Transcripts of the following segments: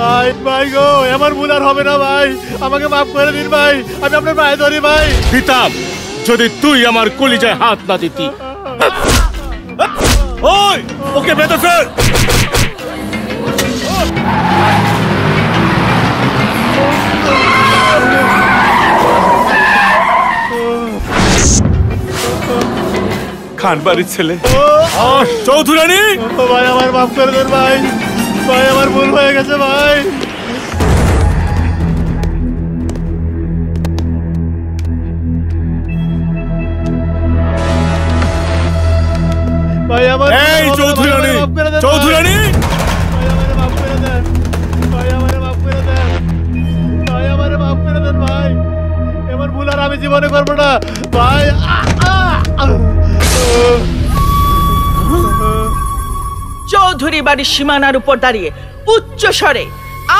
ভাই ভাই গো, আমার ভুল আর হবে না ভাই, আমাকে মাফ করে দিন ভাই, আমি আপনার পায়ে ধরি ভাই। দিতাম যদি তুই আমার কলিজায় হাত না দিতি। ওই ওকে বেঁধে ফেল। খানবাড়ির ছেলে চৌধুরানী, ভাই আমার মাফ করে দেন ভাই, ভাই আমার ভুল হয়ে গেছে ভাই। ভাই আমার এই চৌধুরানী, চৌধুরানী ভাই আমারে মাফ করে দেন, ভাই আমারে মাফ করে দেন, ভাই আমারে মাফ করে দেন ভাই, এমন ভুল আর আমি জীবনে করবো না ভাই। চৌধুরী বাড়ির সীমানার উপর দাঁড়িয়ে উচ্চ স্বরে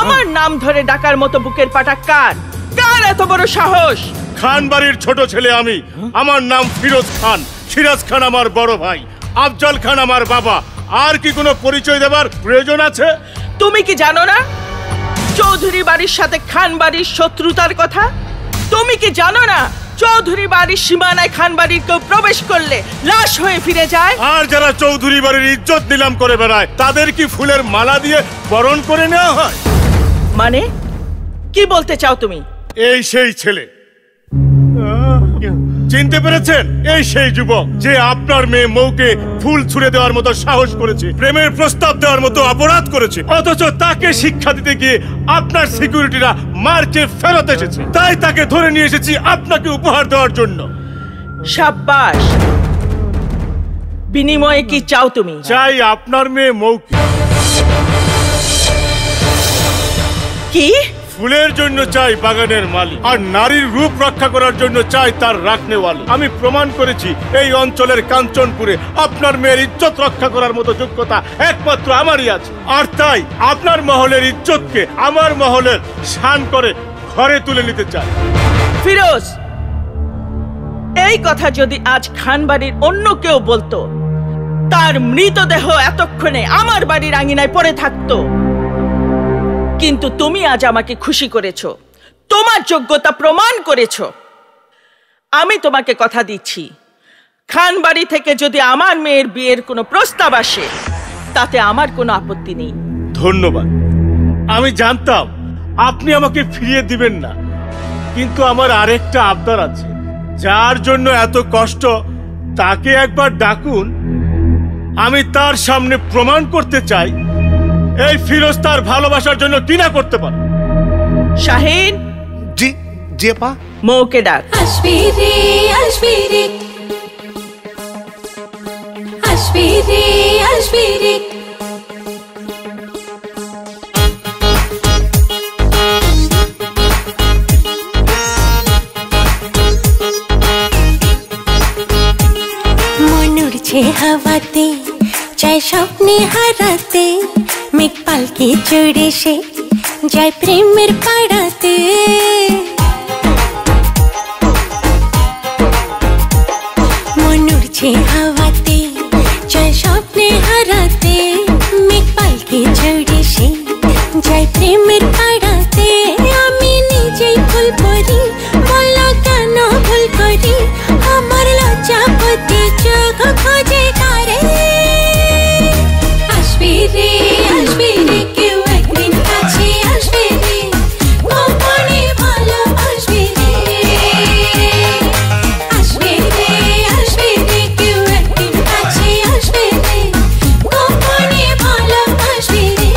আমার নাম ধরে ডাকার মতো বুকের পাটা কার? কার এত বড় সাহস? খান বাড়ির ছোট ছেলে আমি। আমার নাম ফিরোজ খান। সিরাজ খান আমার বড় ভাই, আফজল খান আমার বাবা। আর কি কোনো পরিচয় দেবার প্রয়োজন আছে? তুমি কি জানো না চৌধুরী বাড়ির সাথে খান বাড়ির শত্রুতার কথা? তুমি কি জানো না চৌধুরী বাড়ির সীমানায় খান বাড়ির কেউ প্রবেশ করলে লাশ হয়ে ফিরে যায়? আর যারা চৌধুরী বাড়ির ইজ্জত নিলাম করে বেড়ায় তাদের কি ফুলের মালা দিয়ে বরণ করে নেওয়া হয়? মানে কি বলতে চাও তুমি? এই সেই ছেলে, চিনতে পেরেছেন? এই সেই যুবক যে আপনার মেয়ে মৌকে ফুল ছুঁড়ে দেওয়ার মতো সাহস করেছে, প্রেমের প্রস্তাব দেওয়ার মতো অপরাধ করেছে, অথচ তাকে শিক্ষা দিতে গিয়ে আপনার সিকিউরিটিরা মারকে ফেরত এসেছে। তাই তাকে ধরে নিয়ে এসেছি আপনাকে উপহার দেওয়ার জন্য। সাব্বাস। বিনিময়ে কি চাও তুমি? চাই আপনার মেয়ে মৌকে। কি? ফুলের জন্য চাই বাগানের মালিক, আর নারীর রূপ রক্ষা করার জন্য চাই তার রাখনেওয়ালা। আমি প্রমাণ করেছি এই অঞ্চলের কাঞ্চনপুরে আপনার মেয়ের ইজ্জত রক্ষা করার মতো যোগ্যতা একমাত্র আমারই আছে। আর তাই আপনার মহলের ইজ্জতকে আমার মহলের শান করে ঘরে তুলে নিতে চাই। ফিরোজ, এই কথা যদি আজ খান বাড়ির অন্য কেউ বলতো, তার মৃতদেহ এতক্ষণে আমার বাড়ির আঙিনায় পড়ে থাকতো। কিন্তু তুমি আজ আমাকে খুশি করেছো, তোমার যোগ্যতা প্রমাণ করেছো। আমি তোমাকে কথা দিচ্ছি, খান বাড়ি থেকে যদি আমার মেয়ের বিয়ের কোনো প্রস্তাব আসে তাতে আমার কোনো আপত্তি নেই। ধন্যবাদ। আমি জানতাম আপনি আমাকে ফিরিয়ে দিবেন না, কিন্তু আমার আরেকটা আবদার আছে। যার জন্য এত কষ্ট তাকে একবার ডাকুন, আমি তার সামনে প্রমাণ করতে চাই এই ফিরোজ তার ভালোবাসার জন্য কি না করতে পারে। শাহিন। জি জি আপা। মৌকে ডাক। আসবি রে আসবি রে আসবি রে আসবি রে। মন উড়ছে হাওয়াতে, চাই স্বপ্নে হারাতে, মেঘ পালকে চড়ে সে যায় প্রেমের পাড়াতে। মন উড়ছে হাওয়াতে, চাই স্বপ্নে হারাতে, মেঘ পালকে চড়ে সে যায় প্রেমের পাড়াতে। আমি নিজেই ভুল করি, বলো কেন ভুল করি, আমার লজ্জাপতি চোখ খোঁজে কারে। আসবি রে আসবি রে, কেউ একদিন কাছে আসবে রে, গোপনে ভালোবাসবি রে। আসবি রে আসবি রে, কেউ একদিন কাছে আসবে রে, গোপনে ভালোবাসবি রে।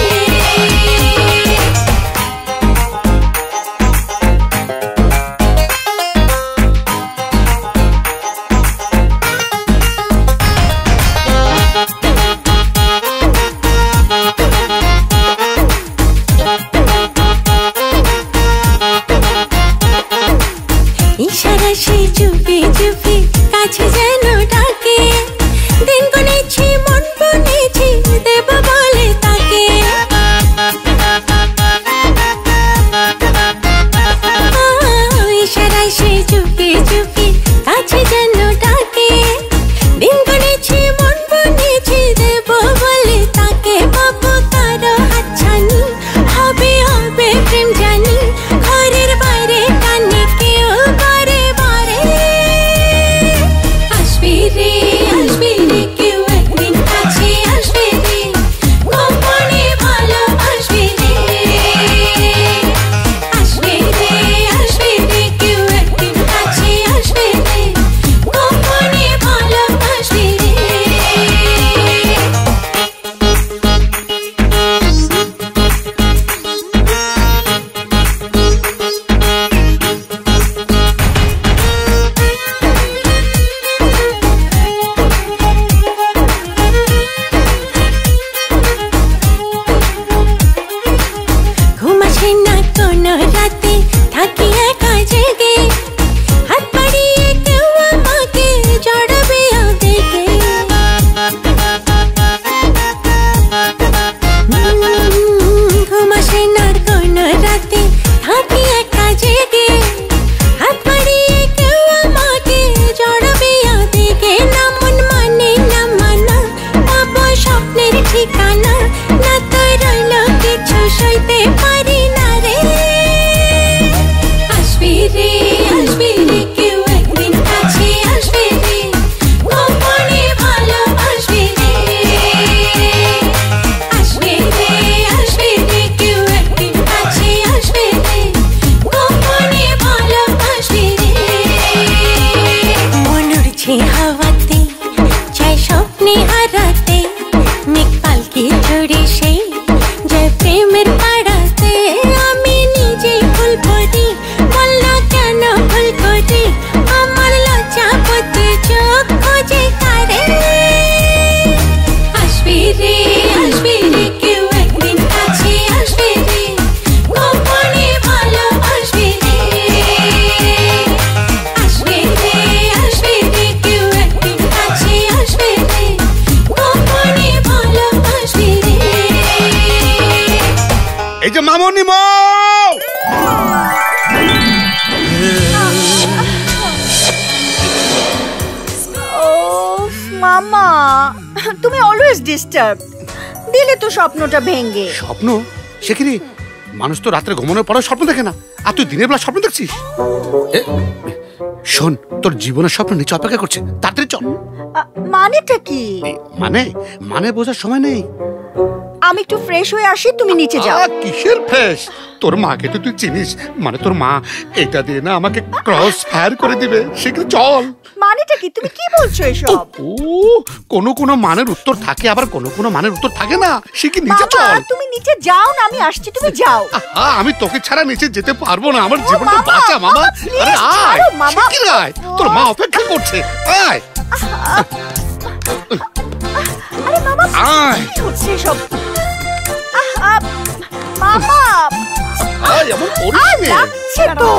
বউ! মামা তুমি অলওয়েজ ডিস্টার্ব দিলে তো স্বপ্নটা ভেঙে। স্বপ্ন? সে কি রে? মানুষ তো রাত্রে ঘুমানোর পরেও স্বপ্ন দেখে না, আর তুই দিনের বেলা স্বপ্ন দেখছিস? শোন, তোর জীবনের স্বপ্ন নিচে অপেক্ষা করছে, তাড়াতাড়ি চল। মানেটা কি? মানে বোঝার সময় নেই। আমি একটু ফ্রেশ হয়ে আসি, তুমি নিচে যাও। কিসের ফ্রেশ? তোর মাকে তো তুই চিনিস, মানে তোর মা এটা দিয়ে না আমাকে ক্রস ফায়ার করে দিবে। সেখানে চল। মানেটা কি? তুমি কি বলছো এসব? ও, কোনো মানের উত্তর থাকে, আবার কোনো মানের উত্তর থাকে না। সে কি নিচে চল। তুমি নিচে যাও না, আমি আসছি, তুমি যাও। আমি তোকে ছাড়া নিচে যেতে পারবো না, আমার জীবনটা বাঁচা মামা। আরে আয় মামা, কি রায়, তোর মা অপেক্ষা করছে, আয়। আরে মামা, আয়। কি হচ্ছে এসব? মামা আয়, এমন করিস না। লাগছে তো।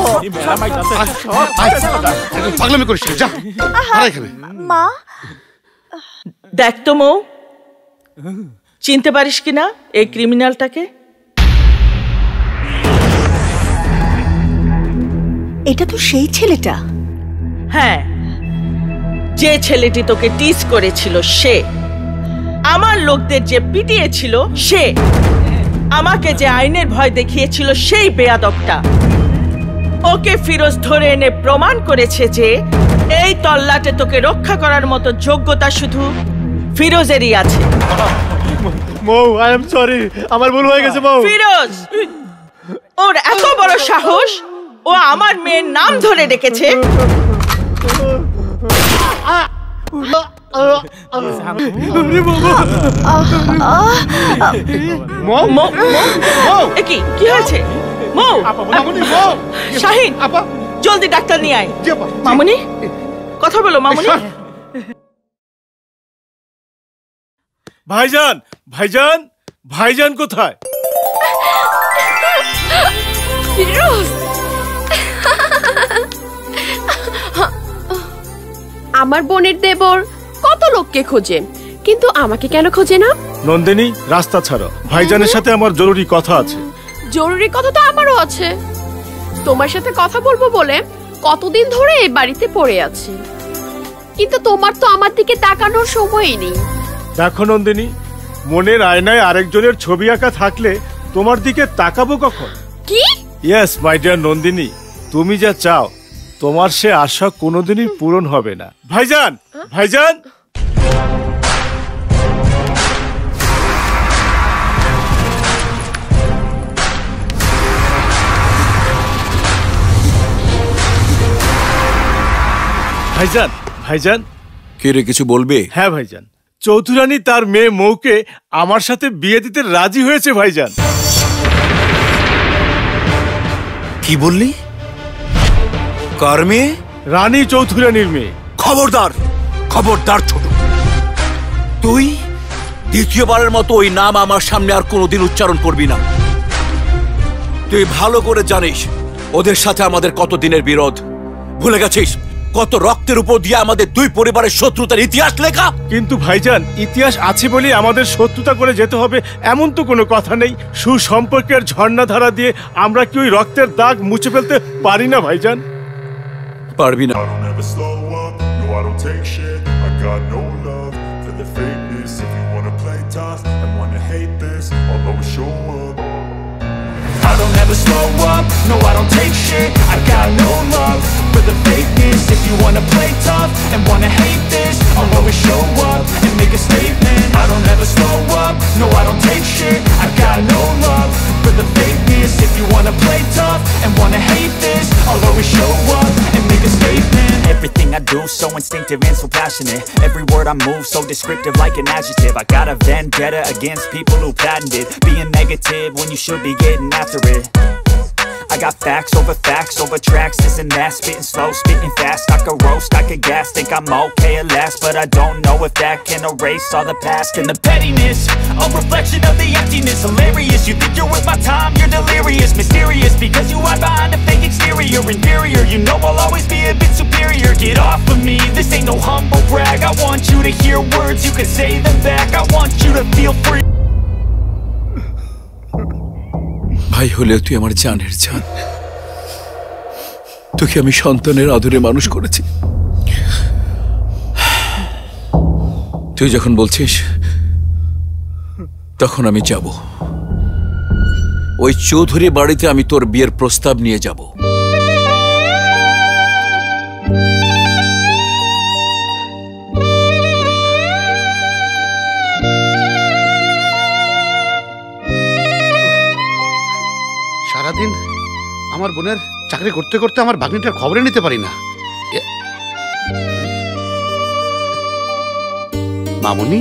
পাগলামি করিস না, যা এখানে। মা দেখ তো মৌ, চিনতে পারিস কিনা এই ক্রিমিনালটাকে? এটা তো সেই ছেলেটা। হ্যাঁ, যে ছেলেটি তোকে টিজ করেছিল সে, আমার লোকদের যে পিটিয়েছিল সে, আমাকে যে আইনের ভয় দেখিয়েছিল সেই বেয়াদবটা। ওকে ফিরোজ ধরে এনে প্রমাণ করেছে যে এই তল্লাটে তোকে রক্ষা করার মতো যোগ্যতা শুধু ফিরোজেরই আছে। মৌ, আই এম সরি, আমার ভুল হয়ে গেছে মৌ। ফিরোজ, ওর এত বড় সাহস, ও আমার মেয়ের নাম ধরে ডেকেছে। কি হয়েছে মৌ? শাহিন, জলদি ডাক্তার নিয়ে আয়। মামুনি, কথা বলো মামুনি। ভাইজান, ভাইজান, ভাইজান কোথায়? আমার বোনের দেবর কত লোককে খোঁজে, কিন্তু আমাকে কেন খোঁজে না? নন্দিনী, রাস্তা ছাড়ো, ভাইজানের সাথে আমার জরুরি কথা আছে। জরুরি কথা তো আমারও আছে। তোমার সাথে কথা বলবো বলে কতদিন ধরে এই বাড়িতে পড়ে আছি, কিন্তু তোমার তো আমার দিকে তাকানোর সময়ই নেই। দেখো নন্দিনী, মনের আয়নায় আরেকজনের ছবি আঁকা থাকলে তোমার দিকে তাকাবো কখন? কি? ইয়েস মাই ডিয়ার নন্দিনী, তুমি যা চাও তোমার সে আশা কোনোদিনই পূরণ হবে না। ভাইজান, ভাইজান। ভাইজান, ভাইজান। কে রে, কিছু বলবে? হ্যাঁ ভাইজান, চৌধুরানী তার মেয়ে মৌকে আমার সাথে বিয়ে দিতে রাজি হয়েছে ভাইজান। কি বললি? কার মেয়ে? রানী চৌধুরানীর মেয়ে। খবরদার, খবরদার ছোট, তুই দ্বিতীয়বারের মতো ওই নাম আমার সামনে আর কোনোদিন উচ্চারণ করবি না। তুই ভালো করে জানিস ওদের সাথে আমাদের কত দিনের বিরোধ। ভুলে গেছিস কত রক্তের উপর দিয়ে আমাদের দুই পরিবারের শত্রুতার ইতিহাস লেখা? কিন্তু ভাইজান, ইতিহাস আছে বলে আমাদের শত্রুতা করে যেতে হবে এমন তো কোনো কথা নেই। সুসম্পর্কের ঝর্ণাধারা দিয়ে আমরা কি ওই রক্তের দাগ মুছে ফেলতে পারি না ভাইজান? পারবি না। I don't ever slow up, no I don't take shit. I got no love for the fakeness. If you wanna play tough and wanna hate this, I'll always show up and make a statement. I don't ever slow up, no I don't take shit. I got no love for the fakeness. If you wanna play tough and wanna hate this, I'll always show up and make a statement. Everything I do so instinctive and so passionate. Every word I move so descriptive like an adjective. I got a vendetta against people who patented being negative when you should be getting after it. I got facts over tracks, this and that. Spitting slow, spitting fast. I could roast, I could gas. Think I'm okay at last, but I don't know if that can erase all the past. And the pettiness, a reflection of the emptiness. Hilarious, you think you're worth my time, you're delirious. Mysterious, because you hide behind a fake exterior. Inferior, you know I'll always be a bit superior. Get off of me, this ain't no humble brag. I want you to hear words, you can say them back. I want you to feel free. ভাই হলেও তুই আমার জানের জান। তোকে আমি সন্তানের আদরে মানুষ করেছি। তুই যখন বলছিস তখন আমি যাব। ওই চৌধুরী বাড়িতে আমি তোর বিয়ের প্রস্তাব নিয়ে যাব। সারাদিন আমার বোনের চাকরি করতে করতে আমার ভাগ্নিটার খবরে নিতে পারি না। মামুনি,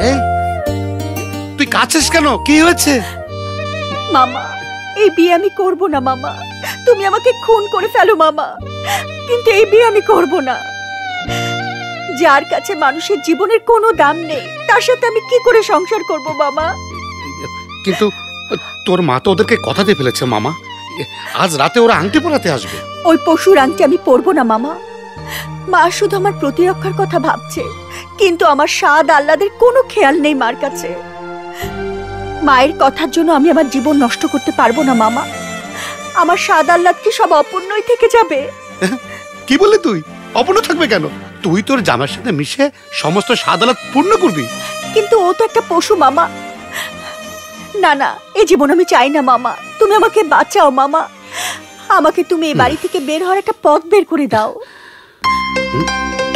এই তুই কাঁদছিস কেন? কি হয়েছে? মামা, এই বিয়ে আমি করব না মামা। তুমি আমাকে খুন করে ফেলো মামা, কিন্তু এই বিয়ে আমি করব না। যার কাছে মানুষের জীবনের কোনো দাম নেই তার সাথে আমি কি করে সংসার করব মামা? কিন্তু তোর মা তো ওদেরকে কথা দিয়ে ফেলেছে মামা, আজ রাতে ওরা আংটি পরাতে আসবে। ওই পশুর আংটি আমি পরবো না মামা। মা শুধু আমার প্রতিরক্ষার কথা ভাবছে, কিন্তু আমার স্বাদ আহ্লাদের কোনো খেয়াল নেই মার কাছে। মায়ের কথার জন্য আমি আমার জীবন নষ্ট করতে পারবো না মামা। আমার স্বাদ আহ্লাদ কি সব অপূর্ণই থেকে যাবে? কি বললি তুই? অপূর্ণ থাকবে কেন? তুই তোর জামার সাথে মিশে সমস্ত স্বাদ আহ্লাদ পূর্ণ করবি। কিন্তু ও তো একটা পশু মামা। না না, এই জীবন আমি চাই না মামা। তুমি আমাকে বাঁচাও মামা। আমাকে তুমি এই বাড়ি থেকে বের হওয়ার একটা পথ বের করে দাও।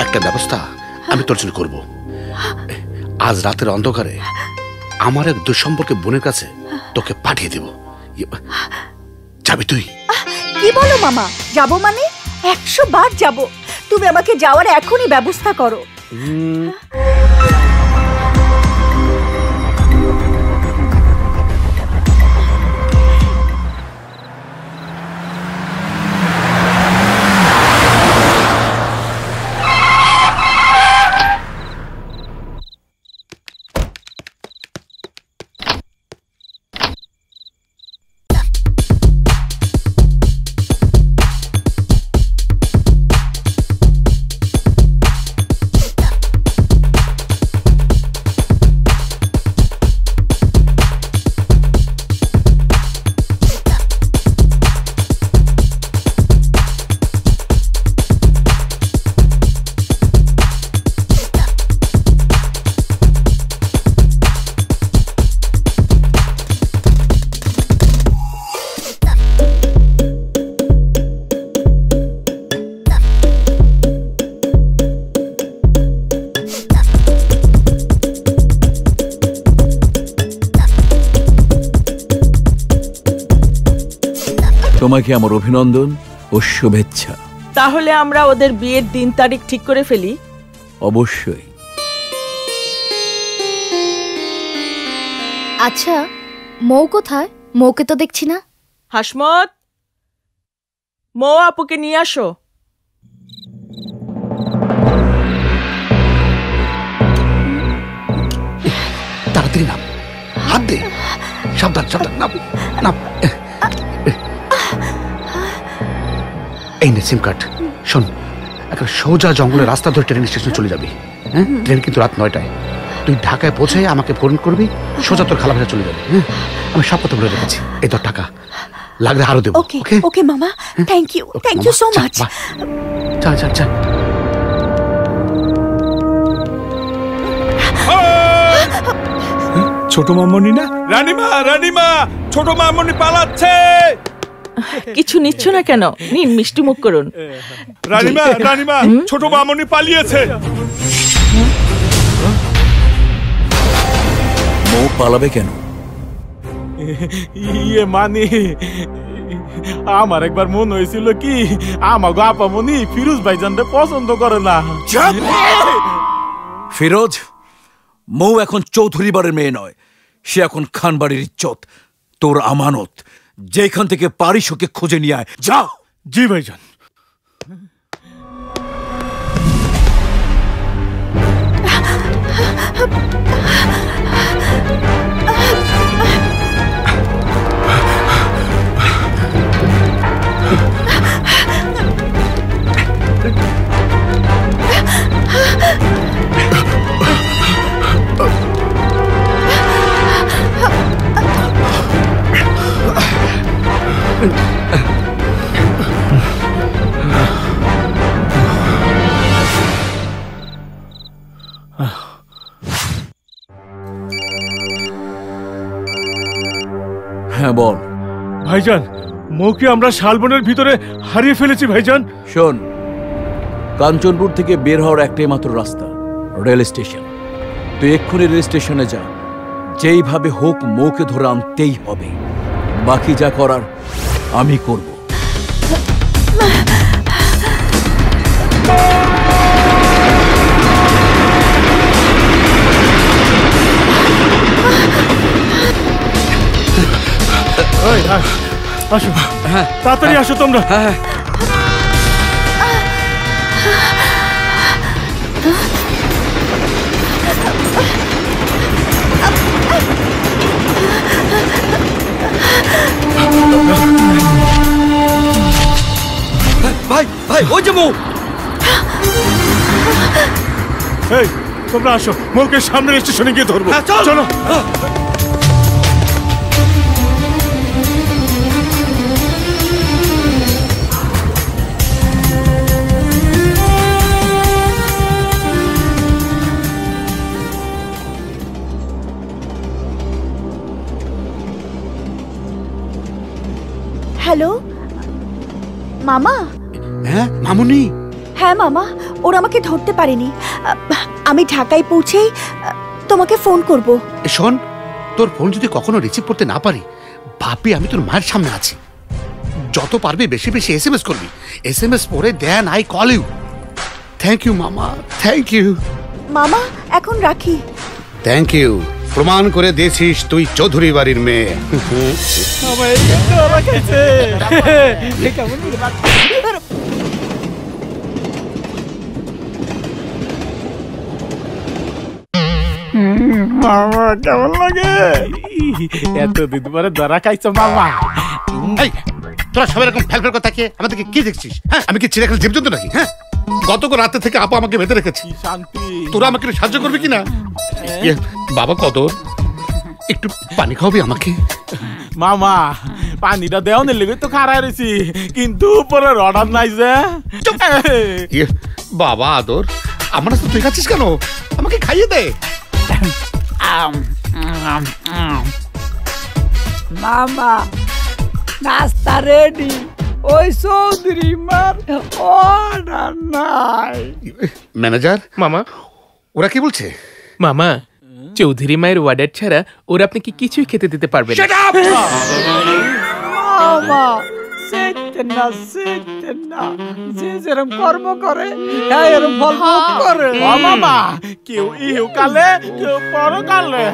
একটা ব্যবস্থা আমি তোর জন্য করব। আজ রাতের অন্ধকারে আমার এক দুঃসম্পর্কে বোনের কাছে তোকে পাঠিয়ে দেব। যাবি তুই? কি বলো মামা? যাবো মানে 100 বার যাবো। তুমি আমাকে যাওয়ার এখনই ব্যবস্থা করো। তোমাকে আমার অভিনন্দন ও শুভেচ্ছা। তাহলে আমরা ওদের বিয়ের দিন তারিখ ঠিক করে ফেলি। অবশ্যই। আচ্ছা, মৌ কোথায়? মৌকে তো দেখছি না। হাসমত, মৌ আপুকে নিয়ে আসো। তাড়াতাড়ি নাম, হাত দে। সাবধান সাবধান, নাম নাম। এই নে সিম কার্ড। শোন, একটা সোজা জঙ্গলের রাস্তা ধরে ট্রেন স্টেশনে চলে যাবি। হ্যাঁ, ট্রেন কিন্তু রাত 9টায়। তুই ঢাকায় পৌঁছে আমাকে ফোন করবি, সোজা তোর খালা ভাষা চলে যাবি। হ্যাঁ, আমি সব কথা বলে রেখেছি। এই তোর টাকা, লাগলে আরো দেবো। ওকে ওকে মামা, থ্যাংক ইউ সো মাচ। চল চল চল। ছোট মামনি না? রানীমা, রানীমা, ছোট মামনি পালাচ্ছে। কিছু নিচ্ছ না কেন? নিন, মিষ্টি মুখ করুন। রানীমা, রানীমা, ছোট মামনি পালিয়েছে। মৌ পালাবে কেন? ইয়ে মানে আমার একবার মনে হয়েছিল কি আমাগো আপামনি ফিরোজ ভাইজানরে পছন্দ করে না। ফিরোজ, মৌ এখন চৌধুরী বাড়ির মেয়ে নয়, সে এখন খান বাড়ির ইজ্জত, তোর আমানত। যেখান থেকে পারিস ওকে খুঁজে নিয়ে আয়, যা। জি ভাইজান। হ্যাঁ বল ভাইজান, মৌকে আমরা শালবনের ভিতরে হারিয়ে ফেলেছি ভাইজান। শোন, কাঞ্চনপুর থেকে বের হওয়ার একটাই মাত্র রাস্তা, রেল স্টেশন। তুই এক্ষুনি রেল স্টেশনে যা, যেইভাবে হোক মৌকে ধরে আনতেই হবে। বাকি যা করার আমি করব। আসো, তাড়াতাড়ি আসো তোমরা। ভাই ভাই, ওই যে মৌ। এই তোমরা আসো, মৌকে সামনের স্টেশনে গিয়ে ধরবো। চলো। হ্যালো মামা। হ্যাঁ মামুনি। হ্যাঁ মামা, ওরা আমাকে ধরতে পারেনি। আমি ঢাকায় পৌঁছেই তোমাকে ফোন করব। শোন, তোর ফোন যদি কখনো রিসিভ করতে না পারি, ভাবি আমি তোর মায়ের সামনে আছি। যত পারবি বেশি বেশি এসএমএস করবি। এসএমএস পরে then I call you. Thank you মামা, থ্যাংক ইউ মামা। এখন রাখি। Thank you. প্রমাণ করে দিয়েছিস তুই চৌধুরী বাড়ির মেয়ে। মামা কেমন লাগে? এতদিন পরে ধরা খাইছো মামা। তোরা সবাই এরকম ফেলফেল করে তাকিয়ে আমাদেরকে কি দেখছিস? হ্যাঁ, আমি কি চিড়িয়াখানা জীবজন্তু নাকি? হ্যাঁ, গতকাল রাতে থেকে আপা আমাকে বেঁধে রেখেছি। শান্তি, তোরা আমাকে সাহায্য করবি কিনা? বাবা কদর, একটু পানি খাওয়াবি আমাকে? মামা পানিটা দেওয়ানের লেগে তো খারাপ রয়েছি, কিন্তু উপরে অর্ডার নাই যে। বাবা আদর, আমার তো তুই খাচ্ছিস কেন? আমাকে খাইয়ে দে। মামা নাস্তা রেডি। ওই চৌধুরী মার অর্ডার নাই। ম্যানেজার মামা, ওরা কি বলছে? মামা, চৌধুরী মায়ের অর্ডার ছাড়া ওরা আপনাকে কিছুই খেতে দিতে পারবে না। মামা যে যেরকম কর্ম করে এরকম ফল ভোগ করে। মামা, কেউ ইউ কালে কেউ পর কালে।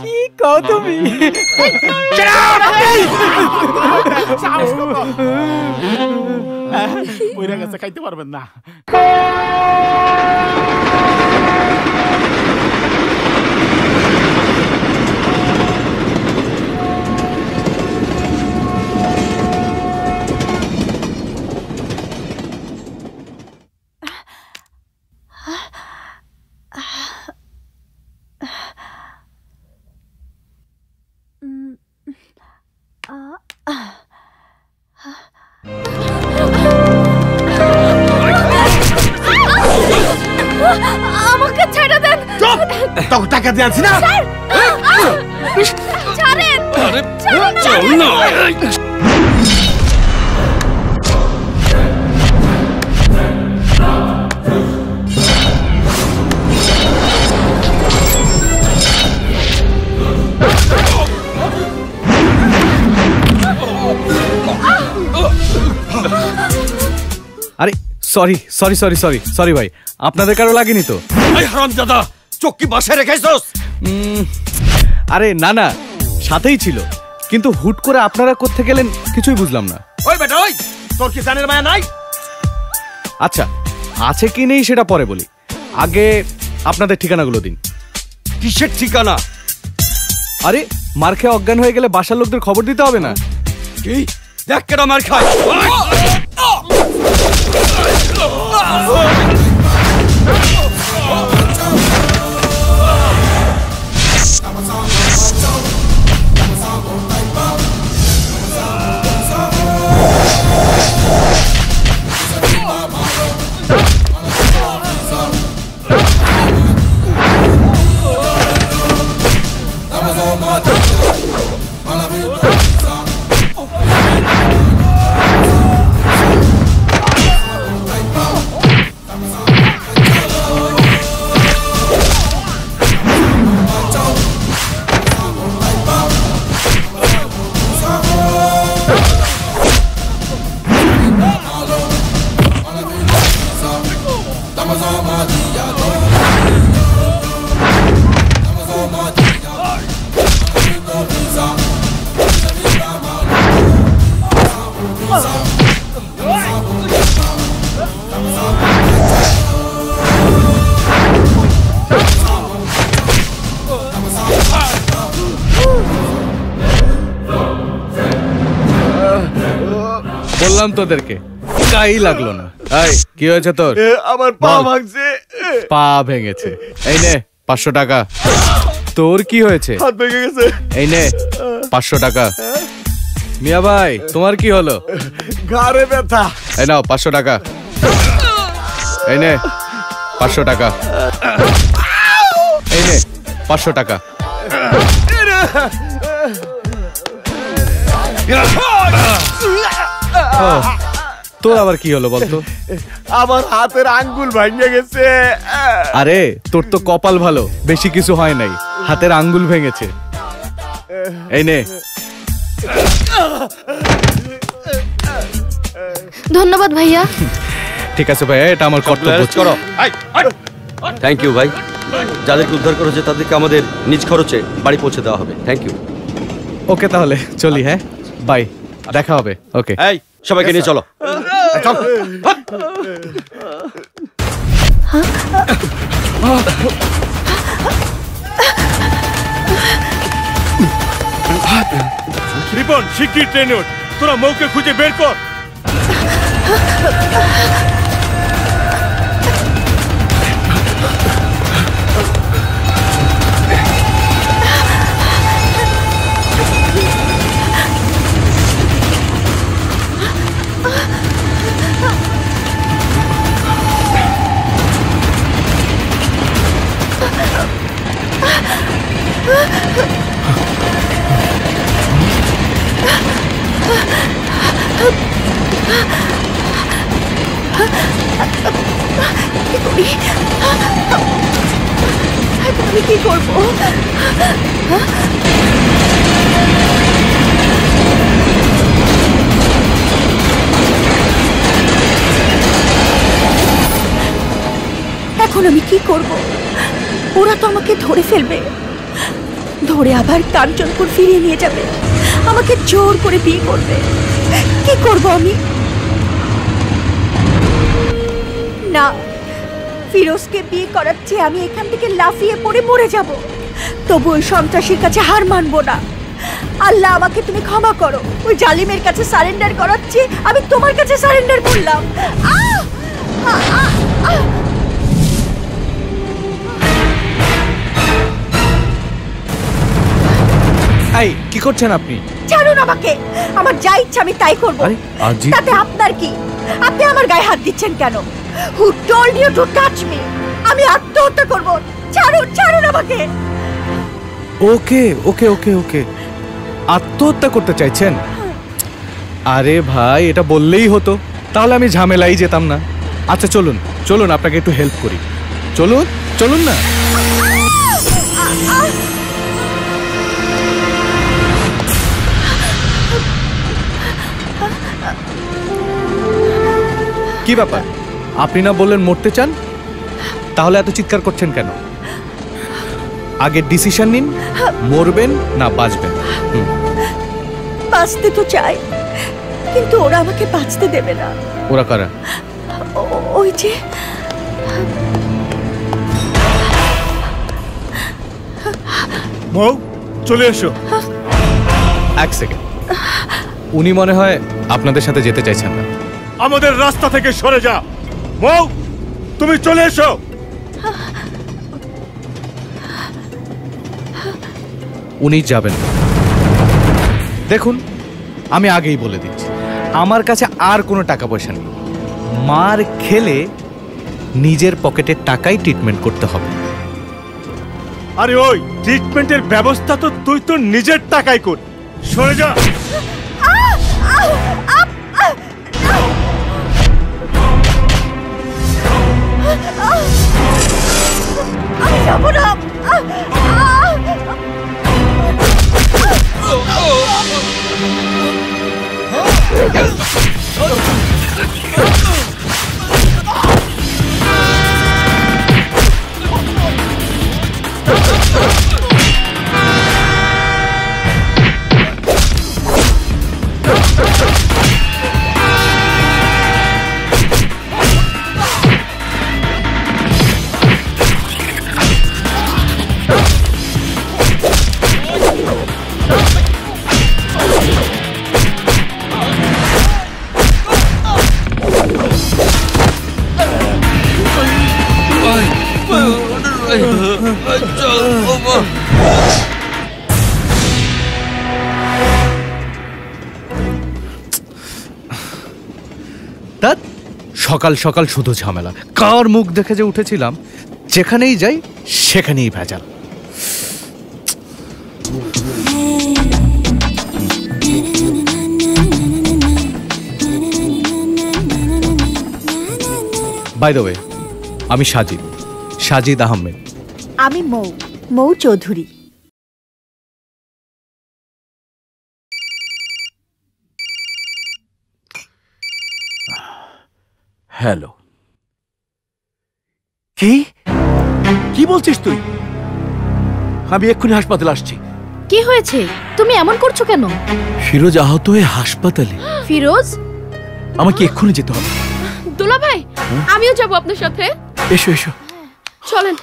কি কও তুমি? বইরা গেছে, খাইতে পারবেন না। আমাকে ছেড়ে দেন। তোকে টাকা দিয়ে আনছি না। ছাড়েন। চল না। আরে sorry sorry sorry sorry sorry ভাই, আপনাদের কারো লাগেনি তো? হারামজাদা, চোখ কি বাসায় রেখেছস? আরে না না, সাথেই ছিল, কিন্তু হুট করে আপনারা কোত্থেকে গেলেন কিছুই বুঝলাম না। ওই বেটা, ওই তোর কি জানের মায়া নাই? আচ্ছা, আছে কি নেই সেটা পরে বলি, আগে আপনাদের ঠিকানাগুলো দিন। কিসের ঠিকানা? আরে মার খেয়ে অজ্ঞান হয়ে গেলে বাসার লোকদের খবর দিতে হবে না? কি দেখ কেন মার খায়? বললাম তোদেরকে, গাই লাগলো না। এই কি হয়েছে তোর? আমার পা ভাঙছে। পা ভেঙেছে, এই নে 500 টাকা। তোর কি হয়েছে? হাত ভেঙে গেছে। এই নে 500 টাকা। মিয়া ভাই তোমার কি হলো? ঘাড়ে ব্যথা। এই নাও 500 টাকা। এই নে 500 টাকা। এই নে 500 টাকা। তোর আবার কি হলো বলতো? আমার হাতের আঙ্গুল ভেঙে গেছে। আরে তোর তো কপাল ভালো, বেশি কিছু হয় নাই, হাতের আঙ্গুল ভেঙেছে। এই নে। ধন্যবাদ ভাইয়া। ঠিক আছে ভাইয়া, এটা আমার কর্তব্য। করো। থ্যাংক ইউ ভাই। যাদেরকে উদ্ধার করেছে তাদেরকে আমাদের নিজ খরচে বাড়ি পৌঁছে দেওয়া হবে। Thank you. ওকে তাহলে চলি। হ্যাঁ বাই, দেখা হবে। ওকে এই সবাইকে নিয়ে চলো। রিপন শিগগির ট্রেনে ওঠ, তোরা মৌকে খুঁজে বের কর। আমি কি করবো? এখন আমি কি করব? ওরা তো আমাকে ধরে ফেলবে, ধরে আবার কাঞ্চনপুর ফিরিয়ে নিয়ে যাবে, আমাকে জোর করে বিয়ে করবে। কি করব আমি? না, ফিরোজকে বিয়ে করাচ্ছি, আমি এখান থেকে লাফিয়ে পড়ে মরে যাব, তবু ওই সন্ত্রাসীর কাছে হার মানবো না। আল্লাহ আমাকে তুমি ক্ষমা করো, ওই জালিমের কাছে সারেন্ডার করাচ্ছি, আমি তোমার কাছে সারেন্ডার করলাম। এই কি করছেন আপনি? ছাড়ুন আমাকে, আমার যা ইচ্ছা আমি তাই করবো, তাতে আপনার কি? আপনি আমার গায়ে হাত দিচ্ছেন কেন? Who told you to touch me? আমি আত্মহত্যা করব। ছাড়ুন, ছাড়ুন আমাকে। ওকে ওকে ওকে ওকে, আত্মহত্যা করতে চাইছেন? আরে ভাই, এটা বললেই হতো, তাহলে আমি ঝামেলাই যেতাম না। আচ্ছা চলুন চলুন, আপনাকে একটু হেল্প করি। চলুন চলুন না। কি ব্যাপার, আপনি না বললেন মরতে চান, তাহলে এত চিৎকার করছেন কেন? আগে ডিসিশন নিন, মরবেন না বাঁচবেন। বাঁচতে তো চাই, কিন্তু ওরা আমাকে বাঁচতে দেবে না। ওরা কারা? ওই যে মৌ, চলে এসো। এক সেকেন্ড, উনি মনে হয় আপনাদের সাথে যেতে চাইছেন না। আমাদের রাস্তা থেকে সরে যা। মৌ, তুমি চলে এসো। উনি যাবেন। দেখুন, আমি আগেই বলে দিচ্ছি, আমার কাছে আর কোনো টাকা পয়সা নেই। মার খেলে নিজের পকেটের টাকাই ট্রিটমেন্ট করতে হবে। আরে ওই ট্রিটমেন্টের ব্যবস্থা তো তুই তোর নিজের টাকায় কর। সরে যা। আমি যাবো না। সকাল সকাল শুধু ঝামেলা। কার মুখ দেখে যে উঠেছিলাম, যেখানেই যাই সেখানেই ভেজাল। বাই দ্য ওয়ে, আমি সাজিদ আহমেদ। আমি মৌ চৌধুরী। হ্যালো। কি কি বলছিস তুই? আমি এক্ষুনি হাসপাতালে আসছি। কি হয়েছে? তুমি এমন করছো কেন? ফিরোজ আহত হয়ে হাসপাতালে। ফিরোজ? আমাকে এক্ষুনি যেতে হবে। দুলা ভাই, আমিও যাব আপনার সাথে। এসো এসো, চলেন।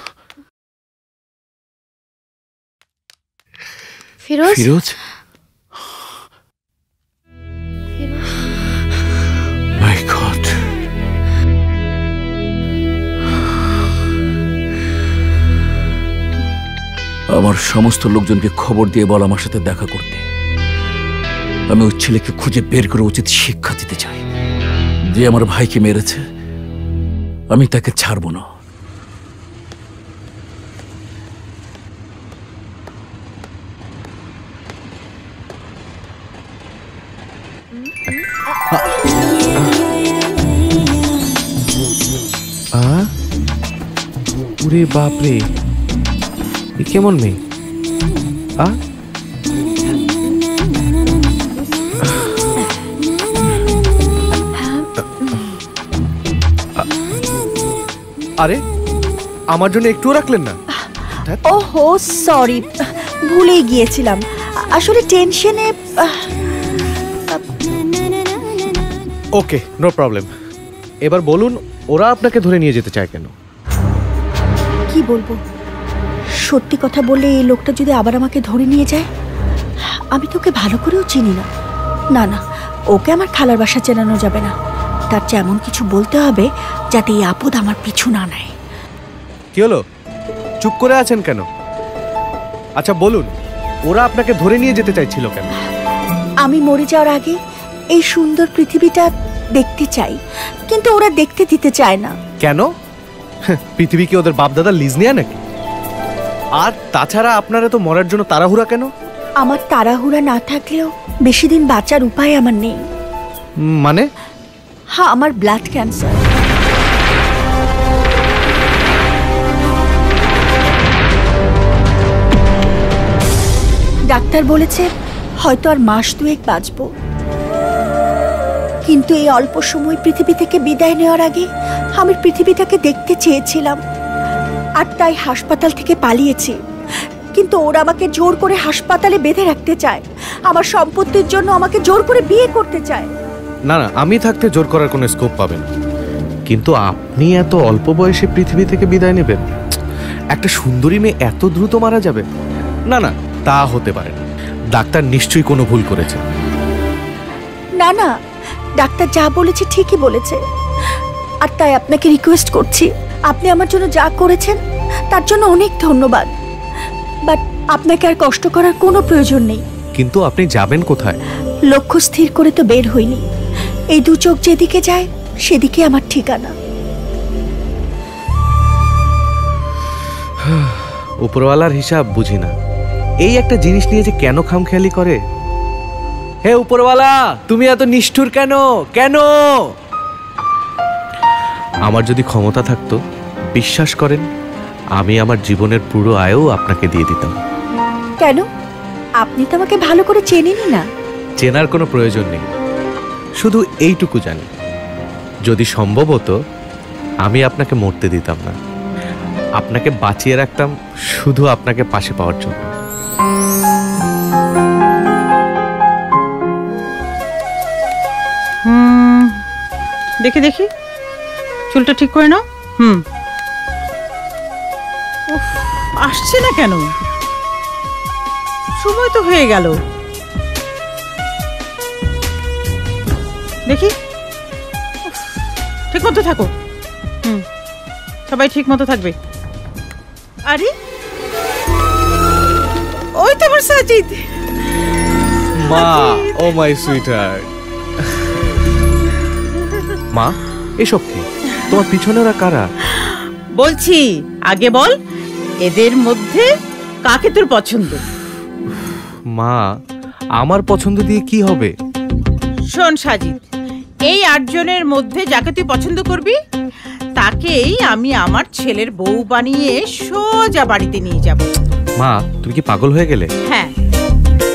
ফিরোজ? ফিরোজ? মাই গড। আমার সমস্ত লোকজনকে খবর দিয়ে বল আমার সাথে দেখা করতে। আমি ওই ছেলেকে খুঁজে বের করে উচিত শিক্ষা দিতে চাই। যে আমার ভাইকে মেরেছে, আমি তাকে ছাড়বো না। ওরে বাপরে, এ কেমন মেয়ে? আরে আমার জন্য একটুও রাখলেন না? ওহো সরি, ভুলেই গিয়েছিলাম, আসলে টেনশনে। ওকে, নো প্রবলেম। এবার বলুন, ওরা আপনাকে ধরে নিয়ে যেতে চায় কেন? কি বলবো, সত্যি কথা বললে এই লোকটা যদি আবার আমাকে ধরে নিয়ে যায়, আমি তোকে ভালো করেও চিনি না। না না, ওকে আমার খালার বাসা চেনানো যাবে না। তার চেয়ে এমন কিছু বলতে হবে যাতে এই আপদ আমার পিছু না নেয়। কি হলো, চুপ করে আছেন কেন? আচ্ছা বলুন, ওরা আপনাকে ধরে নিয়ে যেতে চাইছিল কেন? আমি মরে যাওয়ার আগে এই সুন্দর পৃথিবীটা দেখতে চাই, কিন্তু ওরা দেখতে দিতে চায় না। কেন? পৃথিবী কি ওদের বাপদাদা লিজ নেয়া নাকি? আর তাছাড়া আপনারা তো মরার জন্য তাড়াহুড়া কেন? আমার তাড়াহুড়া না থাকলেও বেশি দিন বাঁচার উপায় আমার নেই। মানে? হ্যাঁ, আমার ব্লাড ক্যান্সার। ডাক্তার বলেছে হয়তো আর মাস দুয়েক বাঁচবো, কিন্তু এই অল্প সময় পৃথিবী থেকে বিদায় নেওয়ার আগে আমি পৃথিবীটাকে দেখতে চেয়েছিলাম, আর তাই হাসপাতাল থেকে পালিয়েছি। কিন্তু ওরা আমাকে জোর করে হাসপাতালে বেঁধে রাখতে চায়, আমার সম্পত্তির জন্য আমাকে জোর করে বিয়ে করতে চায়। না না, আমি থাকতে জোর করার কোনো স্কোপ পাবেন, কিন্তু আপনি এত অল্প বয়সে পৃথিবী থেকে বিদায় নেবেন? একটা সুন্দরী মেয়ে এত দ্রুত মারা যাবে? না না, তা হতে পারে না। ডাক্তার নিশ্চয়ই কোনো ভুল করেছে। না না, ডাক্তার যা বলেছে ঠিকই বলেছে, আর তাই আপনাকে রিকোয়েস্ট করছি, আপনি আমার জন্য যা করেছেন তার জন্য অনেক ধন্যবাদ, বাট আপনাকে আর কষ্ট করার কোনো প্রয়োজন নেই। কিন্তু আপনি যাবেন কোথায়? লক্ষ্য স্থির করে তো বের হইনি, এই দু চোখ যেদিকে যায় সেদিকে আমার ঠিকানা। উপরওয়ালার হিসাব বুঝি না, এই একটা জিনিস নিয়ে যে কেন খামখেয়ালি করে। হে উপরওয়ালা, তুমি এত নিষ্ঠুর কেন? কেন? আমার যদি ক্ষমতা থাকতো, বিশ্বাস করেন আমি আমার জীবনের পুরো আয়ও আপনাকে দিয়ে দিতাম। কেন? আপনি তো আমাকে ভালো করে চেনেনই না। চেনার কোনো প্রয়োজন নেই, শুধু এইটুকু জানি, যদি সম্ভব হতো আমি আপনাকে মরতে দিতাম না, আপনাকে বাঁচিয়ে রাখতাম শুধু আপনাকে পাশে পাওয়ার জন্য। দেখি দেখি, চুলটা ঠিক করে নাও। আসছে না কেন? সময় তো হয়ে গেল। দেখি, ঠিক মতো থাকো। সবাই ঠিক মতো থাকবে। আরে ওই তো আমার সাজিদ। মা, ও মাই সুইটহার্ট। মা, এসব কি? তোমার পিছনে ওরা কারা? বলছি আগে বল, এদের মধ্যে কাকে তোর পছন্দ? মা, আমার পছন্দ দিয়ে কি হবে? শোন সাজিদ, এই 8 জনের মধ্যে যাকে তুই পছন্দ করবি তাকেই আমি আমার ছেলের বউ বানিয়ে সোজা বাড়িতে নিয়ে যাব। মা, তুমি কি পাগল হয়ে গেলে? হ্যাঁ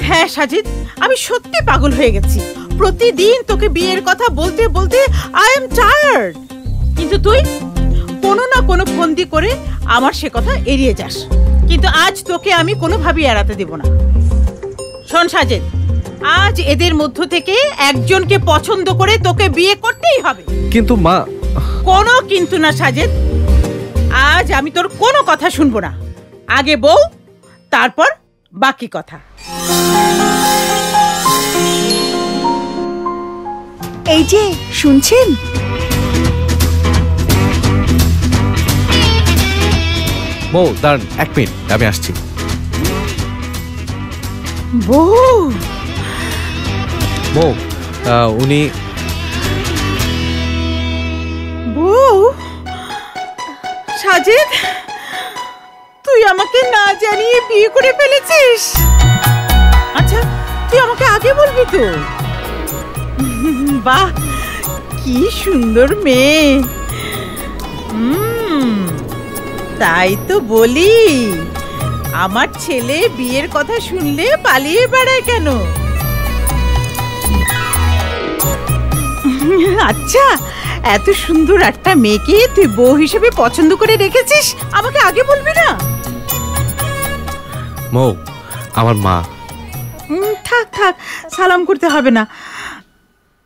হ্যাঁ সাজিদ, আমি সত্যি পাগল হয়ে গেছি। প্রতিদিন তোকে বিয়ের কথা বলতে বলতে আই এম টায়ার্ড, কিন্তু তুই কোনো না কোনো ফন্দি করে আমার সে কথা এড়িয়ে যাস। কিন্তু আজ তোকে আমি কোনোভাবেই এড়াতে দেব না। শোন সাজিদ, আজ এদের মধ্য থেকে একজনকে পছন্দ করে তোকে বিয়ে করতেই হবে। কিন্তু মা। কোনো কিন্তু না সাজিদ, আজ আমি তোর কোনো কথা শুনবো না। আগে বউ, তারপর বাকি কথা। এই যে শুনছেন, মৌ দাঁড়ান, 1 মিনিট, আমি আসছি। বউ, মৌ, উনি। বউ? সাজিদ, তুই আমাকে না জানিয়ে বিয়ে করে ফেলেছিস? আচ্ছা, তুই আমাকে আগে বলবি তো। বাহ, কি সুন্দর মেয়ে। তাই তো বলি, আমার ছেলে বিয়ের কথা শুনলে পালিয়ে বেড়ায় কেন? আচ্ছা, এত সুন্দর একটা মেয়েকে তুই বউ হিসেবে পছন্দ করে রেখেছিস, আমাকে আগে বলবি না? মৌ, আমার মা। থাক থাক, সালাম করতে হবে না।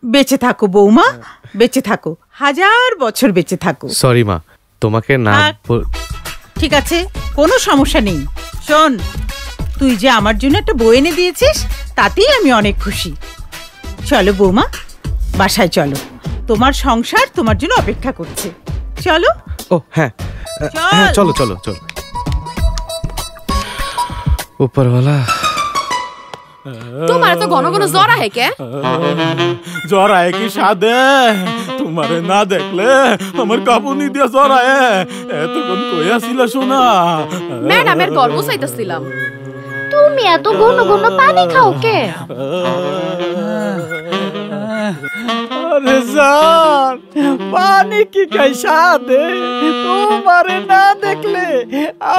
বেঁচে থাকো বৌমা, বেঁচে থাকো, 1000 বছর বেঁচে থাকো। সরি মা, তোমাকে না। ঠিক আছে, কোনো সমস্যা নেই। শোন, তুই যে আমার জন্য একটা বউ এনে দিয়েছিস তাতেই আমি অনেক খুশি। চলো বৌমা, বাসায় চলো, তোমার সংসার তোমার জন্য অপেক্ষা করছে। চলো। ও হ্যাঁ হ্যাঁ, চলো চলো চলো। উপরওয়ালা, তোমার তো ঘন ঘন জ্বর আহে কে? জ্বর আয় কি সাদে? তোমারে না দেখলে আমার কাঁপুনি দিয়া জ্বর আয়। এতক্ষণ কই আসিলা শোনা? ম্যাডামের গল্প চাইতেছিলাম। তুমি এত ঘন ঘন পানি খাও কে? আরে জান, পানি কি খাই সাদে? তোমারে না দেখলে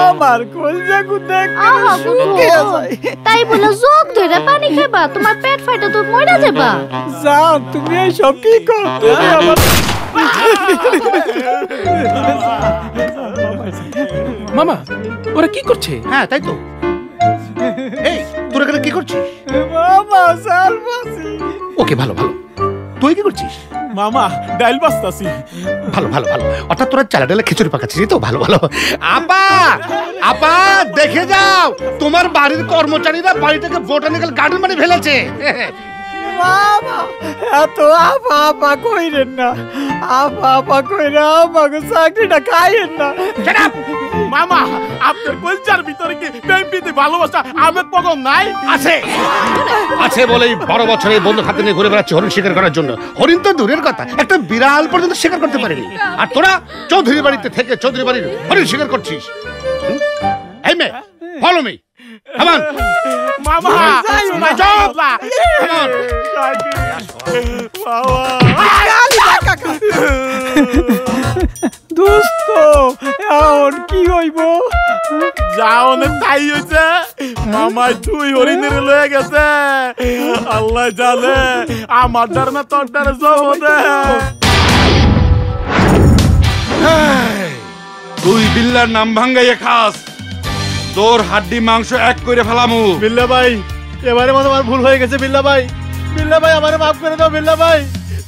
আমার কলজা গুদে শুকিয়ে যায়। তাই বলে যোগ ধরে পানি খাবা, তোমার পেট ফাটা তো মরে যাবা। জান, তুমি এই সব কি করতে? আমার মামা, ওরা কি করছে? হ্যাঁ তাই তো। এই তোরা এখানে কি করছিস? মামা সালবাসি। ওকে, ভালো ভালো। তুই কি করছিস? মামা, ডাইল বাস্তাছি। ভালো ভালো ভালো, অর্থাৎ তোরা চালা ডালে খিচুড়ি পাকাচ্ছিস তো? ভালো ভালো। আপা, আপা দেখে যাও, তোমার বাড়ির কর্মচারীরা বাড়ি থেকে বোটানিক্যাল গার্ডেন মানে ফেলেছে। বাবা, এত আপা আপা কইরেন না, আপা আপা কইরা আমাকে চাকরিটা খাইয়েন না। মামা, আপনার কলজার ভিতরে কি প্রেম প্রীতি ভালোবাসা আবেগ পগন নাই? আছে, আছে বলেই 12 বছরে বন্ধু হাতে নিয়ে ঘুরে বেড়াচ্ছে হরিণ শিকার করার জন্য। হরিণ তো দূরের কথা, একটা বিড়াল পর্যন্ত শিকার করতে পারেনি। আর তোরা চৌধুরী বাড়িতে থেকে চৌধুরী বাড়ির হরিণ শিকার করছিস। এই মেয়ে, ফলো মি। Come on. মামা, my job. দোস্ত, এখন কি হইব? যাওনে তাই হইছে, মামাই তুই হরিণের লয়ে গেছে। আল্লাহ জানে আমার ডার না তোর ডারে যাব দে। তুই বিল্লার নাম ভাঙ্গাইয়া খাস, তোর হাড্ডি মাংস এক করে ফেলামু। বিল্লা ভাই, এবারে মতো আমার ভুল হয়ে গেছে। বিল্লা ভাই, বিল্লা ভাই আমারে মাফ করে দাও। বিল্লা ভাই,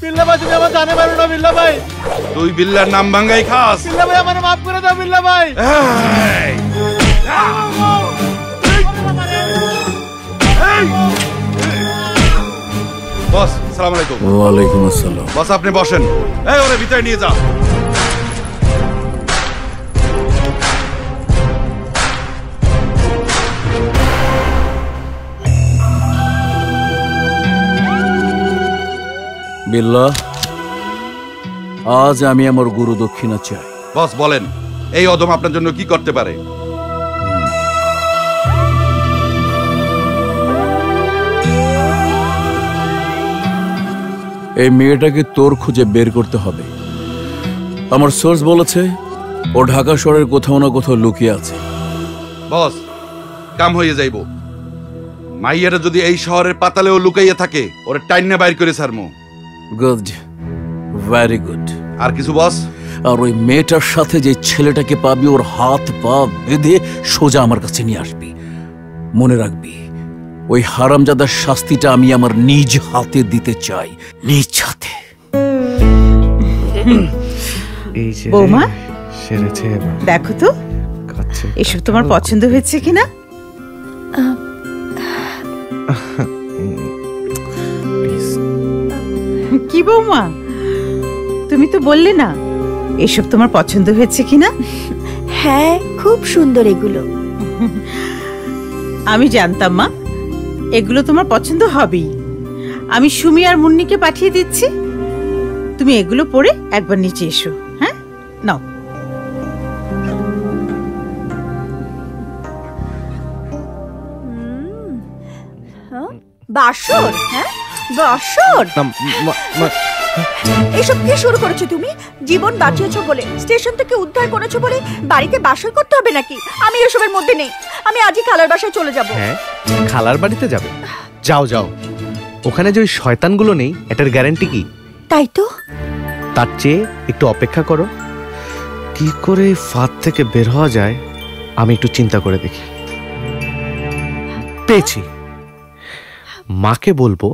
বিল্লা ভাই তুমি আমার জানে পারো না। বিল্লা ভাই, তুই বিল্লার নাম ভাঙ্গাই খাস। বিল্লা ভাই আমারে মাফ করে দাও। বিল্লা ভাই, বস আসসালামু আলাইকুম। ওয়ালাইকুম আসসালাম। বস আপনি বসেন। এই ওরে ভিতরে নিয়ে যা। বিল্লা, আজ আমি আমার গুরু দক্ষিণা চাই। বস বলেন, এই অদম আপনার জন্য কি করতে পারে? এই মেয়েটাকে তোর খুঁজে বের করতে হবে। আমার সোর্স বলেছে ও ঢাকা শহরের কোথাও না কোথাও লুকিয়ে আছে। বস, কাম হয়ে যাইব। মাইয়ারা যদি এই শহরের পাতালেও লুকাইয়া থাকে, ওরে টাইনে বাইর করে ছাড়মু। Good, very good. আর কিছু বস? আর ওই মেয়েটার সাথে যে ছেলেটাকে পাবি, ওর হাত পা বেঁধে সোজা আমার কাছে নিয়ে আসবি। মনে রাখবি, ওই হারামজাদার শাস্তিটা আমি আমার নিজ হাতে দিতে চাই, নিজ হাতে। বৌমা, সেরেছে এবার। দেখো তো এসব তোমার পছন্দ হয়েছে কিনা? কি বৌমা, তুমি তো বললে না এসব তোমার পছন্দ হয়েছে কিনা? হ্যাঁ, খুব সুন্দর এগুলো। আমি জানতাম মা, এগুলো তোমার পছন্দ হবেই। আমি সুমি আর মুন্নিকে পাঠিয়ে দিচ্ছি, তুমি এগুলো পরে একবার নিচে এসো। হ্যাঁ, নাও। বাসর? হ্যাঁ, বাসর। এসব কি শুরু করেছো তুমি? জীবন বাঁচিয়েছো বলে, স্টেশন থেকে উদ্ধার করেছো বলে বাড়িতে বাসর করতে হবে নাকি? আমি এসবের মধ্যে নেই। আমি আজই খালার বাসায় চলে যাব। হ্যাঁ, খালার বাড়িতে যাবে? যাও যাও, ওখানে যে ওই শয়তানগুলো নেই এটার গ্যারান্টি কি? তাই তো। তার চেয়ে একটু অপেক্ষা করো, কি করে ফাঁদ থেকে বের হওয়া যায় আমি একটু চিন্তা করে দেখি। পেয়েছি। মাকে বলবো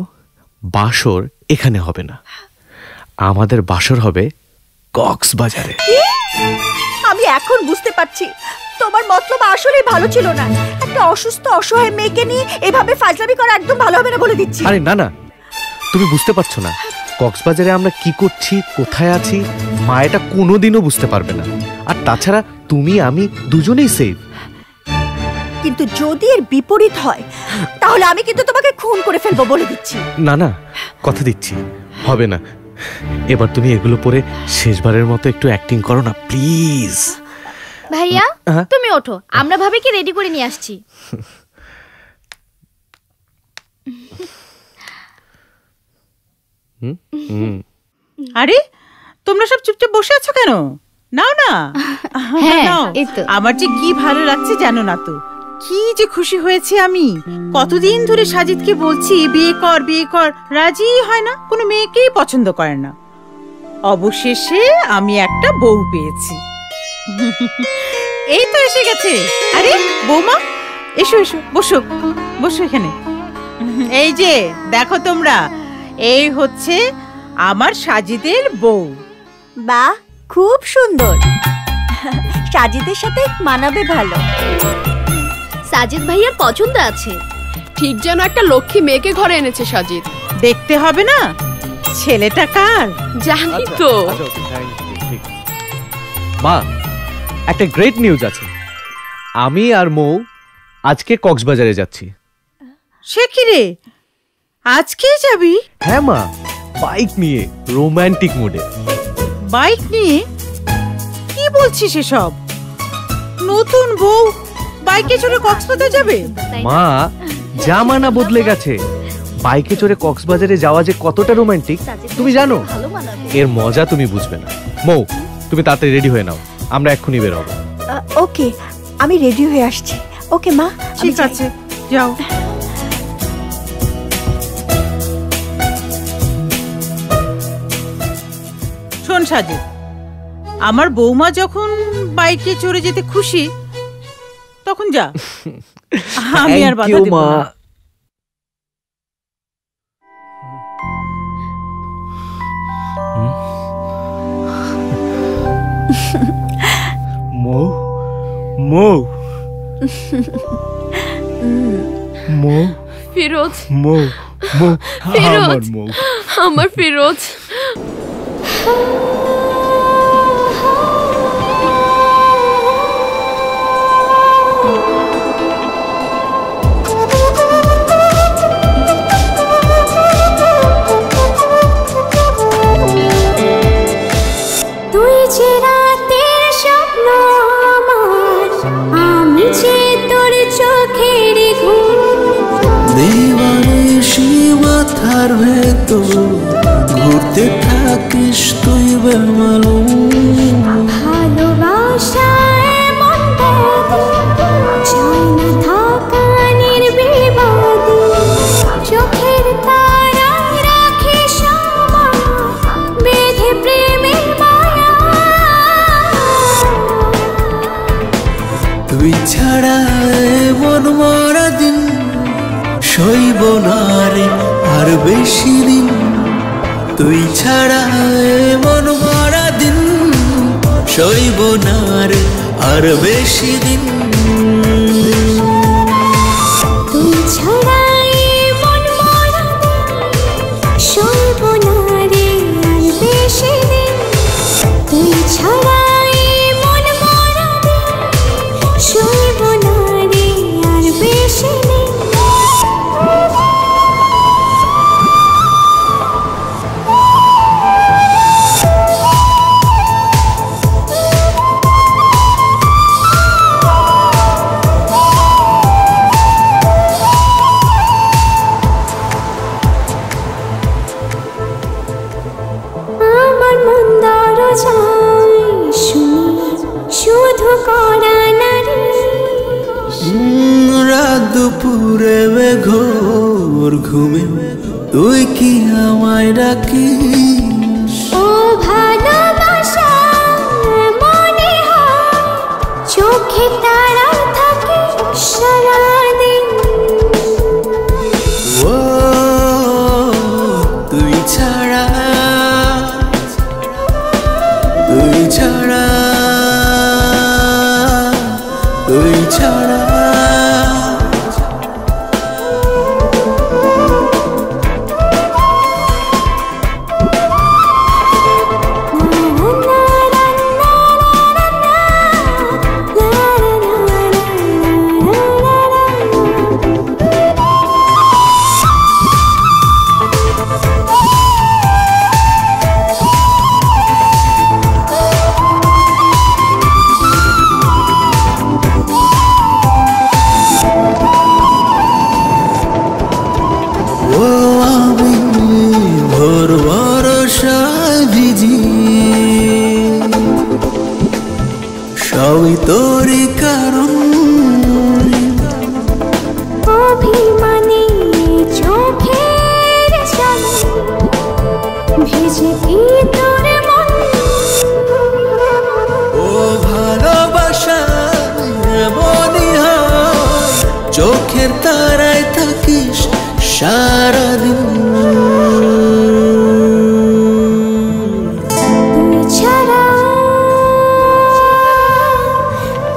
বাসর এখানে হবে না, আমাদের বাসর হবে কক্সবাজারে। আমি এখন বুঝতে পারছি তোমার মতলব আসলে ভালো ছিল না। একটা অসুস্থ অসহায় মেয়েকে নিয়ে এভাবে ফাজলামি করা একদম ভালো হবে না, বলে দিচ্ছি। আরে না না, তুমি বুঝতে পারছো না কক্সবাজারে আমরা কি করছি, কোথায় আছি, মা এটা কোনোদিনও বুঝতে পারবে না। আর তাছাড়া তুমি আমি দুজনেই সেফ। কিন্তু যদি এর বিপরীত হয় তাহলে আমি কিন্তু তোমাকে খুন করে ফেলবো, বলে দিচ্ছি। না না, কথা দিচ্ছি হবে না। এবার তুমি এগুলো পরে শেষবারের মতো একটু অ্যাক্টিং করো না প্লিজ। ভাইয়া তুমি ওঠো, আমরা ভাবিকে রেডি করে নিয়ে আসছি। আরে তোমরা সব চুপচাপ বসে আছো কেন? নাও না। নাও। আমার যে কি ভালো লাগছে জানো না তো, কি যে খুশি হয়েছে আমি। কতদিন ধরে সাজিদকে বলছি বিয়ে কর বিয়ে কর, রাজি হয় না, কোনো মেয়েকেই পছন্দ করে না। অবশেষে আমি একটা বউ পেয়েছি। এই তো এসে গেছে। আরে বৌমা, এসো এসো, বসো বসো এখানে। এই যে দেখো তোমরা, এই হচ্ছে আমার সাজিদের বউ। বাহ, খুব সুন্দর। সাজিদের সাথে মানাবে ভালো। সাজিদ ভাইয়ার পছন্দ আছে। ঠিক যেন একটা লক্ষ্মী মেয়েকে ঘরে এনেছে সাজিদ। দেখতে হবে না ছেলেটা কার? জানি তো। মা, একটা গ্রেট নিউজ আছে। আমি আর মৌ আজকে কক্সবাজারে যাচ্ছি। সে কি রে, আজকেই যাবি? হ্যাঁ মা, বাইক নিয়ে, রোমান্টিক মুডে। বাইক নিয়ে? কি বলছিস এসব? নতুন বউ বাইকে চড়ে কক্সবাজার যাবে? মা, জামানা বদলে গেছে। বাইকে চড়ে কক্সবাজারে যাওয়া যে কতটা রোমান্টিক তুমি জানো? এর মজা তুমি বুঝবে না। মৌ, তুমি তাড়াতাড়ি রেডি হয়ে নাও, আমরা এক্ষুনি বের হবো। ওকে, আমি রেডি হয়ে আসছি। ওকে মা, ঠিক আছে, যাও। শোন সাজিদ, আমার বৌমা যখন বাইকে চড়ে যেতে খুশি তখন যা, আমি আর বাধা দেব না। মৌ, মৌ, মৌ, ফিরোজ, মৌ, মৌ, ফিরোজ, আমার মৌ, আমার ফিরোজ। তো ঘুরতে থাকিস তুই বেমালুম ভালোবাসা এমন চাই না থাকা নির্বিবাদী চোখের তারা রাখিস আমার বেঁধে প্রেমের মায়া তুই ছাড়া মন মরা দিন সইব না রে আর বেশি দিন তুই ছাড়া মন মরা দিন সইব না রে আর বেশি দিন তুই ছাড়া মন মরা সইব না রে আর বেশি দিন তুই ছাড়া মন মরা সইব না রে আর বেশি দিন শুধু করা নারী রাত দুপুরে ঘোর ঘুমে তুই কি আমায় ডাকিস ও ভালোবাসা মনে হয় চোখে তারা থাকে সারাদিন ও তুই ছাড়া তুই ছাড়া তুই ছাড়া সবই তোরই কারণ অভিমানী চোখের জলে ভেজে কি তোর মন ও ভালোবাসা এমনই হয় চোখের তারায় থাকিস সারাদিন তুই ছাড়া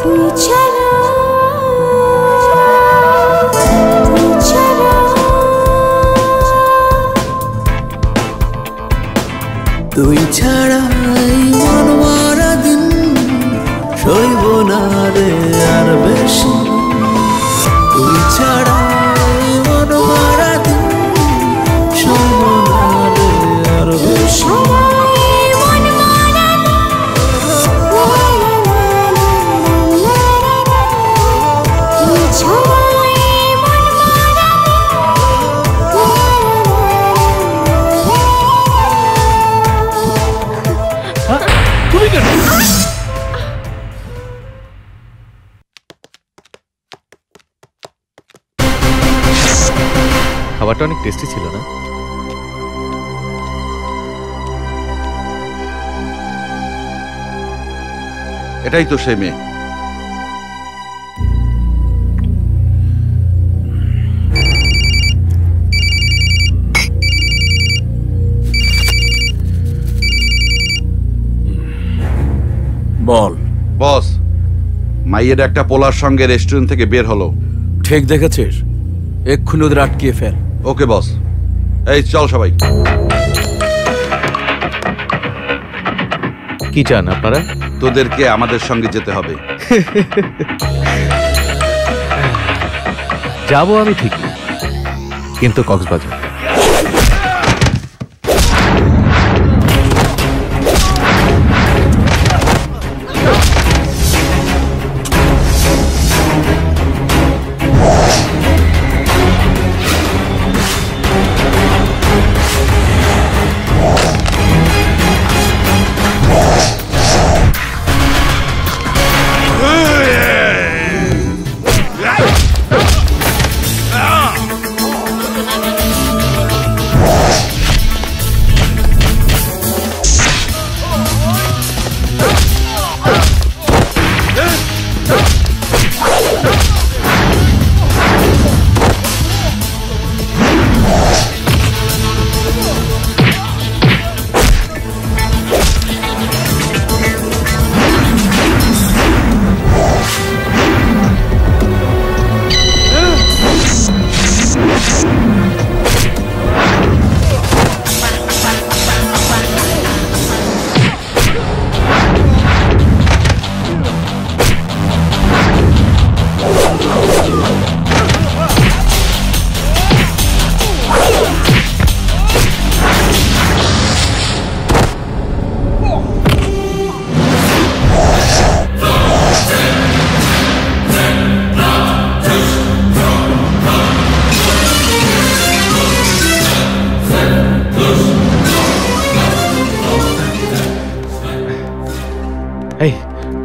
তুই ছাড়া তুই ছাড়া তুই ছাড়া মন মারা দিন সইব না রে আর বেশি তুই ছাড়া মন মারা দিন সইব না রে আর বেশি খাবারটা অনেক টেস্টি ছিল না? এটাই তো সেই মেয়ে। বল বস, মাইয়ের একটা পোলার সঙ্গে রেস্টুরেন্ট থেকে বের হলো। ঠিক দেখেছিস? এক্ষুনি ওদের আটকিয়ে ফেল। ওকে বস। এই চল সবাই। কি চান আপনারা? তোদেরকে আমাদের সঙ্গে যেতে হবে। যাবো আমি ঠিকই, কিন্তু কক্সবাজার।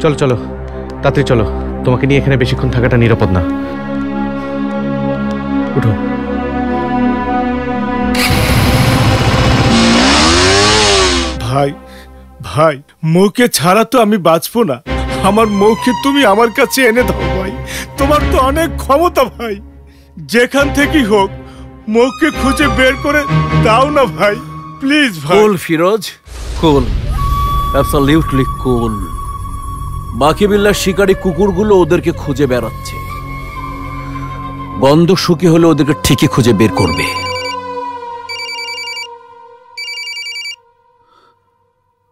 চলো চলো তাড়াতাড়ি চলো, তোমাকে নিয়ে এখানে বেশিক্ষণ থাকাটা নিরাপদ না। উঠো। ভাই ভাই, মৌকে ছাড়া তো আমি বাঁচবো না। আমার মৌকে তুমি আমার কাছে এনে দাও ভাই, তোমার তো অনেক ক্ষমতা ভাই। যেখান থেকেই হোক মৌকে খুঁজে বের করে দাও না ভাই, প্লিজ ভাই। কুল ফিরোজ, কুল, অ্যাবসলিউটলি কুল। বাকি বিল্লার শিকারী কুকুরগুলো ওদেরকে খুঁজে বেড়াচ্ছে, গন্ধ শুকিয়ে হলে ওদেরকে ঠিকই খুঁজে বের করবে।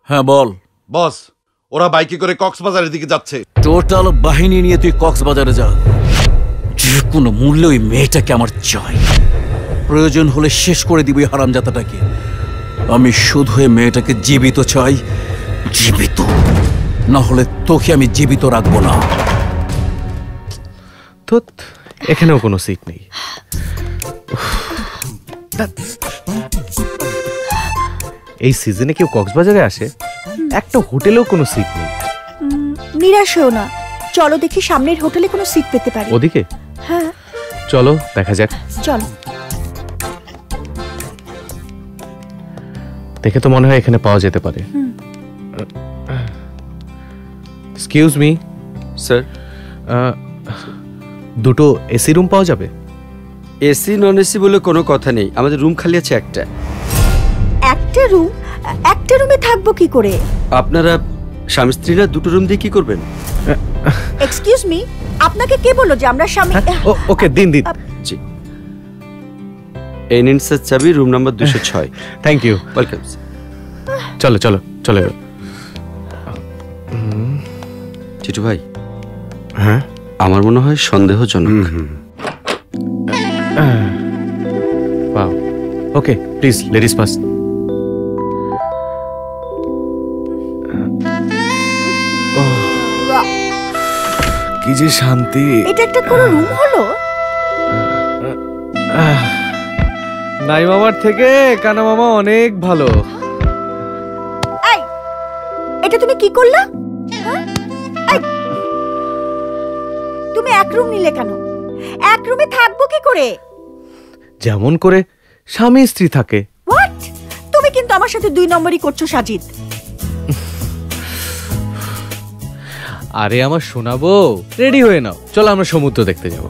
হ্যাঁ বল বস, ওরা বাইকে করে কক্সবাজারের দিকে যাচ্ছে। টোটাল বাহিনী নিয়ে তুই কক্সবাজারে যা, যে কোনো মূল্যে ওই মেয়েটাকে আমার চাই। প্রয়োজন হলে শেষ করে দিব ওই হারামজাদাটাকে। আমি শুধু ওই মেয়েটাকে জীবিত চাই, জীবিত। না হলে তোকে আমি জীবিত রাখবো না। তো এখানেও কোনো সিট নেই। এই সিজনে কেউ কক্সবাজারে আসে? একটা হোটেলেও কোনো সিট নেই। নিরাশ হও না, চলো দেখি সামনের হোটেলে কোনো সিট পেতে পারি। ওদিকে? হ্যাঁ চলো দেখা যাক। চলো। দেখে তো মনে হয় এখানে পাওয়া যেতে পারে। এক্সকিউজ মি স্যার, দুটো এসি রুম পাওয়া যাবে? এসি নন এসি বলে কোনো কথা নেই, আমাদের রুম খালি আছে একটা। একটা রুম? একটা রুমে থাকবো কি করে? আপনারা স্বামী স্ত্রীরা দুটো রুম দিয়ে কি করবেন? এক্সকিউজ মি, আপনাকে কে বললো যে আমরা স্বামী? ওকে দিন দিন। জি, এই নিন স্যার চাবি, room number 206। Thank you. Welcome. চলো চলো চলো। চিটু ভাই, হ্যাঁ আমার মনে হয় সন্দেহজনক। Wow, okay please ladies first. কি যে শান্তি। এটা একটা কোনো রুম হলো? নাই মামার থেকে কানা মামা অনেক ভালো। এই, এটা তুমি কি করলা? তুমি এক রুম নিলে কেন? এক রুমে থাকবো কি করে? যেমন করে স্বামী স্ত্রী থাকে। হোয়াট? তুমি কিন্তু আমার সাথে 2 নম্বরই করছো সাজিদ। আরে আমার শোনাবো, রেডি হয়ে নাও, চলো আমরা সমুদ্র দেখতে যাব।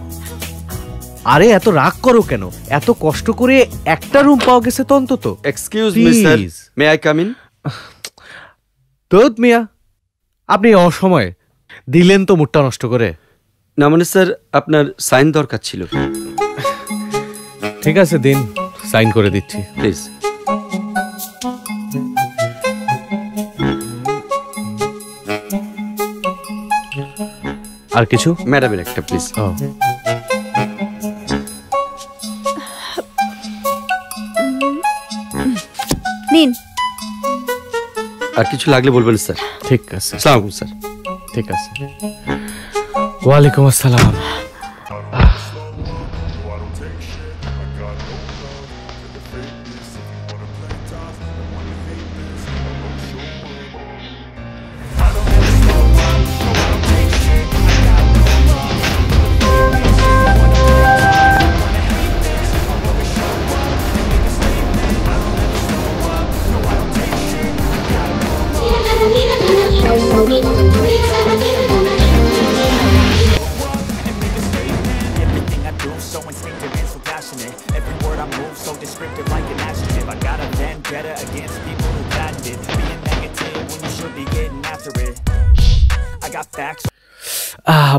আরে এত রাগ করো কেন? এত কষ্ট করে একটা রুম পাওয়া গেছে তো অন্তত। Excuse me sir, may I come in? তোত মিয়া, আপনি অসময়ে দিলেন তো মুডটা নষ্ট করে। না মানে স্যার, আপনার সাইন দরকার ছিল। ঠিক আছে দিন, সাইন করে দিচ্ছি প্লিজ। আর কিছু? ম্যাডামের একটা প্লিজ। নিন। আর কিছু লাগলে বলবেন স্যার। ঠিক আছে। আসসালামু আলাইকুম স্যার। ঠিক আছে। ওয়ালাইকুম আসসালাম।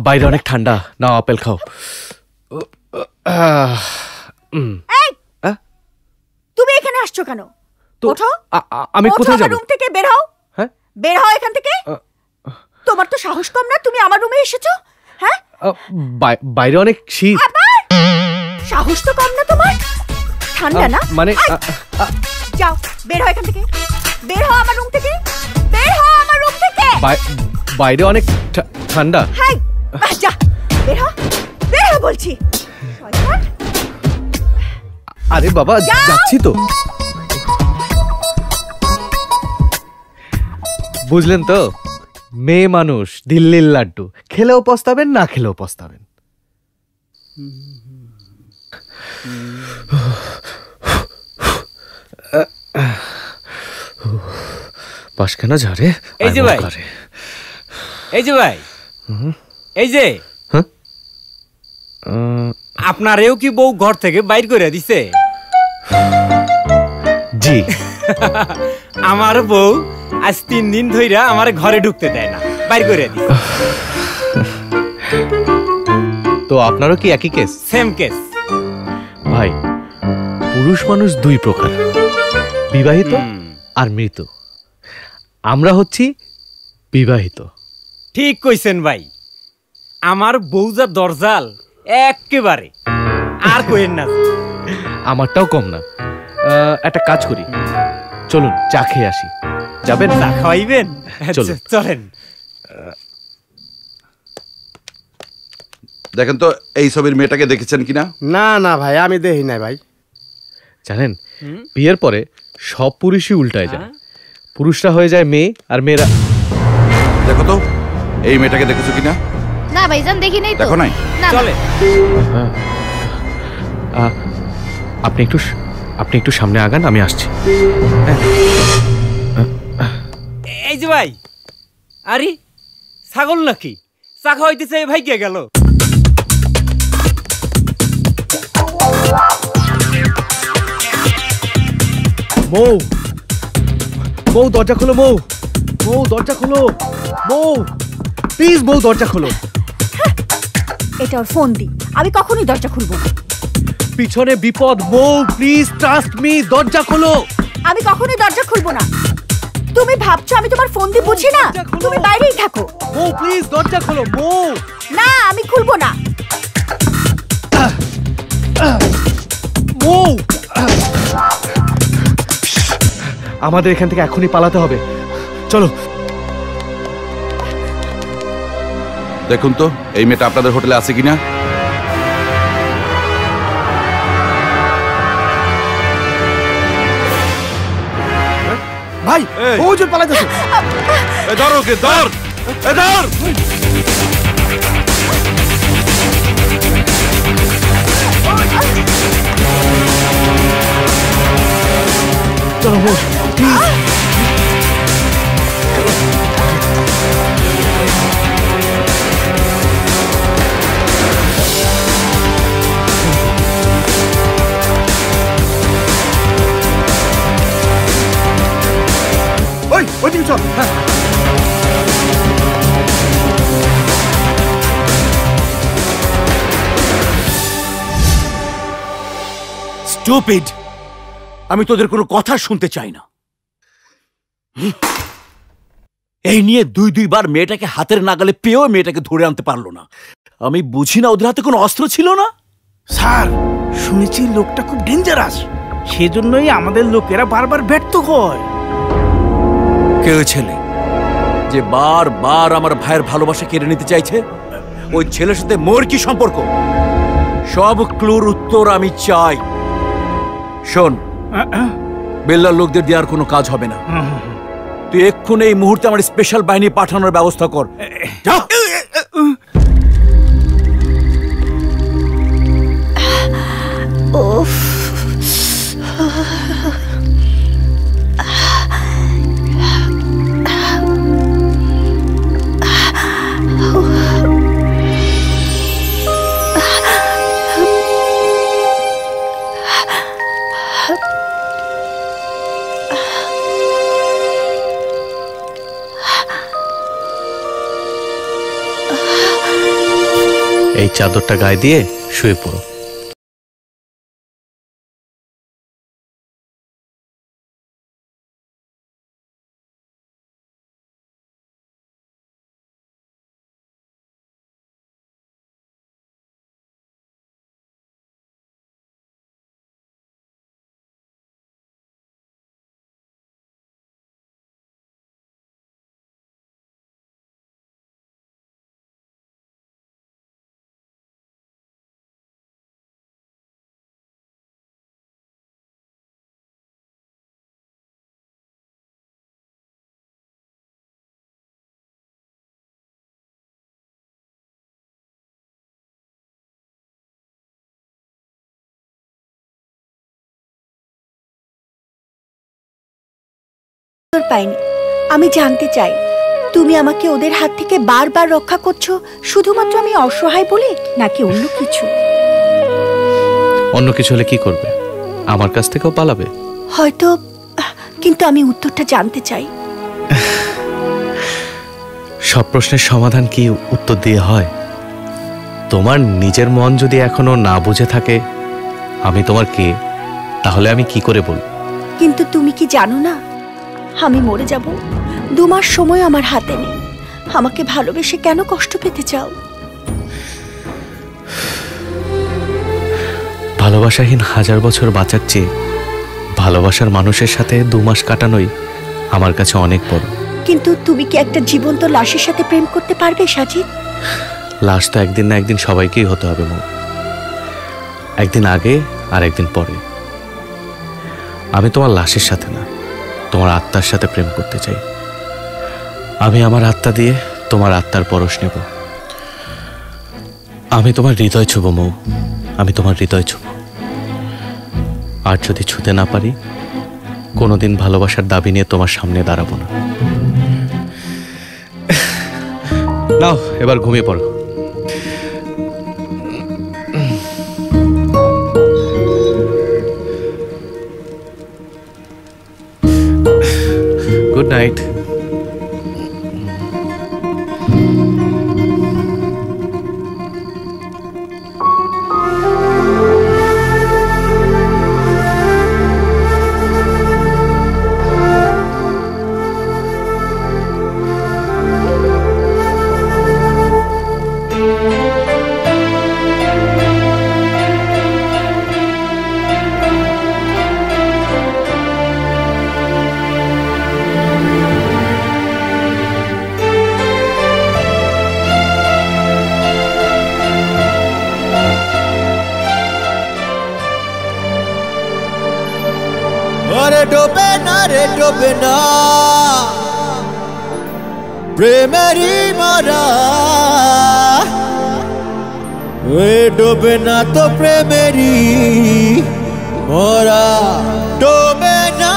বাইরে অনেক ঠান্ডা, নাও আপেল খাও। তুমি এখানে আসছো কেন? ওঠো। আমি কোথায় যাব? রুম থেকে বের হও। হ্যাঁ, বের হও এখান থেকে। তোমার তো সাহস কম না, তুমি আমার রুমে এসেছো? হ্যাঁ, বাইরে অনেক শীত। সাহস তো কম না তোমার? ঠান্ডা না মানে? যাও, বের হও এখান থেকে। বের হও আমার রুম থেকে। বের হও আমার রুম থেকে। বাইরে অনেক ঠান্ডা। হাই, যা বের হও, বের হও বলছি। আরে বাবা, যাচ্ছি তো। বুঝলেন তো, মেয়ে মানুষ দিল্লির লাড্ডু, খেলেও পস্তাবেন, না খেলেও পস্তাবেন। বাসখানা ঝাড়ে। এই যে ভাই, এই যে ভাই, এই যে আপনারেও কি বউ ঘর থেকে বাইর করে দিছে? জি। আমার বউ আজ 3 দিন ধইরা আমার ঘরে ঢুকতে দেয় না, বাইর করে দিছে। তো আপনারও কি একই কেস? Same case. ভাই, পুরুষ মানুষ 2 প্রকার, বিবাহিত আর মৃত। আমরা হচ্ছি বিবাহিত। ঠিক কইছেন ভাই, আমার বউ যা দরজাল একেবারে, আর কইেন না। আমারটাও কম না। একটা কাজ করি, চলুন চা খেয়ে আসি। যাবেন? চা খাওয়াইবেন? চলুন। চলেন। দেখেন তো এই ছবির মেয়েটাকে দেখেছেন কিনা? না না ভাই, আমি দেখি নাই ভাই। জানেন, বিয়ের পরে সব পুরুষই উল্টায় যায়। পুরুষরা হয়ে যায় মেয়ে, আর মেয়েরা। দেখো তো এই মেয়েটাকে দেখেছো কিনা? না ভাইজান, দেখি নাই তো। দেখো নাই? চলে। আপনি একটু সামনে আগান, আমি আসছি। এই যে ভাই, আরে ছাগল নাকি? চা খাওয়াইতেছে ভাই, কে গেল? মৌ, মৌ দরজা খোলো, মৌ, মৌ দরজা খোলো, মৌ প্লিজ, মৌ দরজা খোলো। এটা ওর ফোন দি, আমি কখনোই দরজা খুলবো না। পিছনে বিপদ, মৌ প্লিজ ট্রাস্ট মি, দরজা খোলো। আমি কখনোই দরজা খুলবো না। তুমি ভাবছো আমি তোমার ফোন দিয়ে বুঝি না? তুমি বাইরেই থাকো। মৌ প্লিজ দরজা খোলো, মৌ। না, আমি খুলবো না। মৌ, আমাদের এখান থেকে এখনই পালাতে হবে, চলো। দেখুন তো এই মেয়েটা আপনাদের হোটেলে আছে কিনা? ভাই, ওজন পালাইতেছে। ধর ওকে, ধর, ধর। চলো মৌ, প্লিজ। ওইদিকে চল। স্টুপিড, আমি তোদের কোনো কথা শুনতে চাই না। এই নিয়ে 2-2বার মেয়েটাকে হাতের নাগালে পেয়েও মেয়েটাকে ধরে আনতে পারলো না। আমি বুঝি না ওদের হাতে কোনো অস্ত্র ছিল না। স্যার, শুনেছি লোকটা খুব ডেঞ্জারাস, সেজন্যই আমাদের লোকেরা বারবার ব্যর্থ হয়। কেউ ছেলে যে বারবার আমার ভাইয়ের ভালোবাসা কেড়ে নিতে চাইছে, ওই ছেলের সাথে মোর কি সম্পর্ক? সব ক্লুর উত্তর আমি চাই। শোন, বেল্লার লোকদের দেওয়ার কোনো কাজ হবে না। তুই এক্ষুনি এই মুহূর্তে আমার স্পেশাল বাহিনী পাঠানোর ব্যবস্থা কর। যা। উফ, এই চাদরটা গায়ে দিয়ে শুয়ে পড়ো। পাইনি। আমি জানতে চাই তুমি আমাকে ওদের হাত থেকে বারবার রক্ষা করছো শুধুমাত্র আমি অসহায় বলে, নাকি অন্য কিছু? অন্য কিছু হলে কি করবে? আমার কাছ থেকেও পালাবে হয়তো, কিন্তু আমি উত্তরটা জানতে চাই। সব প্রশ্নের সমাধান কি উত্তর দিয়ে হয়? তোমার নিজের মন যদি এখনো না বুঝে থাকে আমি তোমার কে, তাহলে আমি কি করে বলবো? কিন্তু তুমি কি জানো না আমি মরে যাব? 2 মাস সময় আমার হাতে নেই। আমাকে ভালোবেসে কেন কষ্ট পেতে চাও? ভালোবাসাহীন 1000 বছর বাঁচার চেয়ে ভালোবাসার মানুষের সাথে 2 মাস কাটানোই আমার কাছে অনেক বড়। কিন্তু তুমি কি একটা জীবন্ত লাশের সাথে প্রেম করতে পারবে সাজিদ? লাশ তো একদিন না একদিন সবাইকেই হতে হবে মৌ, একদিন আগে আর একদিন পরে। আমি তোমার লাশের সাথে না, তোমার আত্মার সাথে প্রেম করতে চাই। আমি আমার আত্মা দিয়ে তোমার আত্মার পরশ নেব। আমি তোমার হৃদয় ছুব মৌ, আমি তোমার হৃদয় ছুব। আর যদি ছুতে না পারি কোনোদিন ভালোবাসার দাবি নিয়ে তোমার সামনে দাঁড়াবো না। নাও এবার ঘুমিয়ে পড়ো। Good night. ডোবে না রে ডোবে না প্রেমেরই মরা, ডোবে না তো প্রেমেরই মরা, ডোবে না।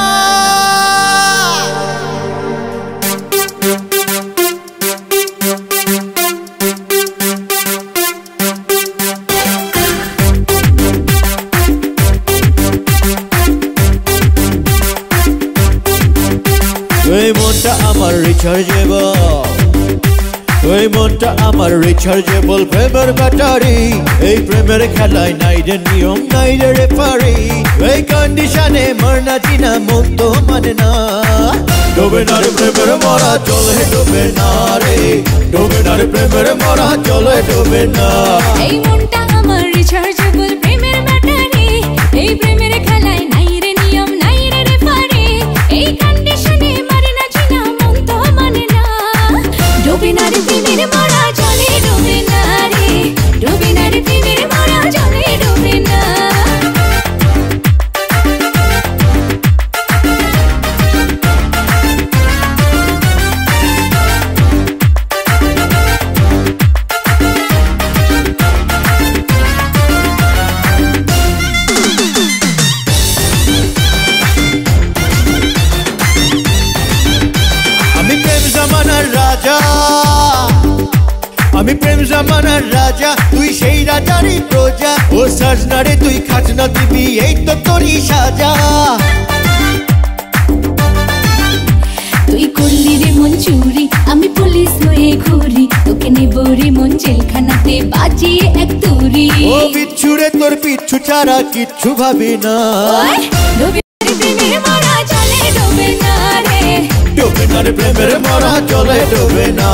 ওই মনটা আমার রিচার্জেবল, ওই মনটা আমার রিচার্জেবল প্রেমের ব্যাটারি। এই প্রেমের খেলায় নাই রে নিয়ম, নাই রে রেফারি। এই কন্ডিশনে মরনা চিনা মন তো মানে না। ডোবে না রে প্রেমের মরা চলে ডোবে না রে, ডোবে না রে প্রেমের মরা চলে ডোবে না। এই মনটা আমার রিচার্জেবল প্রেমের ব্যাটারি। এই প্রেমের খেলায় নাই রে নিয়ম, নাই রে রেফারি। এই কন্ডিশনে মরনা চিনা মন তো মানে না। ডোবে না রে প্রেমের মরা চলে ডোবে না রে, ডোবে না রে প্রেমের মরা চলে ডোবে না। আমি প্রেম জামানার রাজা, তুই সেই রাজারই প্রজা। ও সাজনা রে তুই খাজনা দিবি, এই তো তোরই সাজা। তুই করলি রে মন চুরি, আমি পুলিশ হয়ে ঘুরি। তোকে নেব রে মন জেলখানাতে বাজিয়ে এক তুরি। ও বিচ্ছু রে তোর পিচ্ছু ছাড়া কিচ্ছু ভাবি না। ডোবে না রে প্রেমের মরা চলে ডোবে না রে, ডোবে না রে প্রেমের মরা চলে ডোবে না।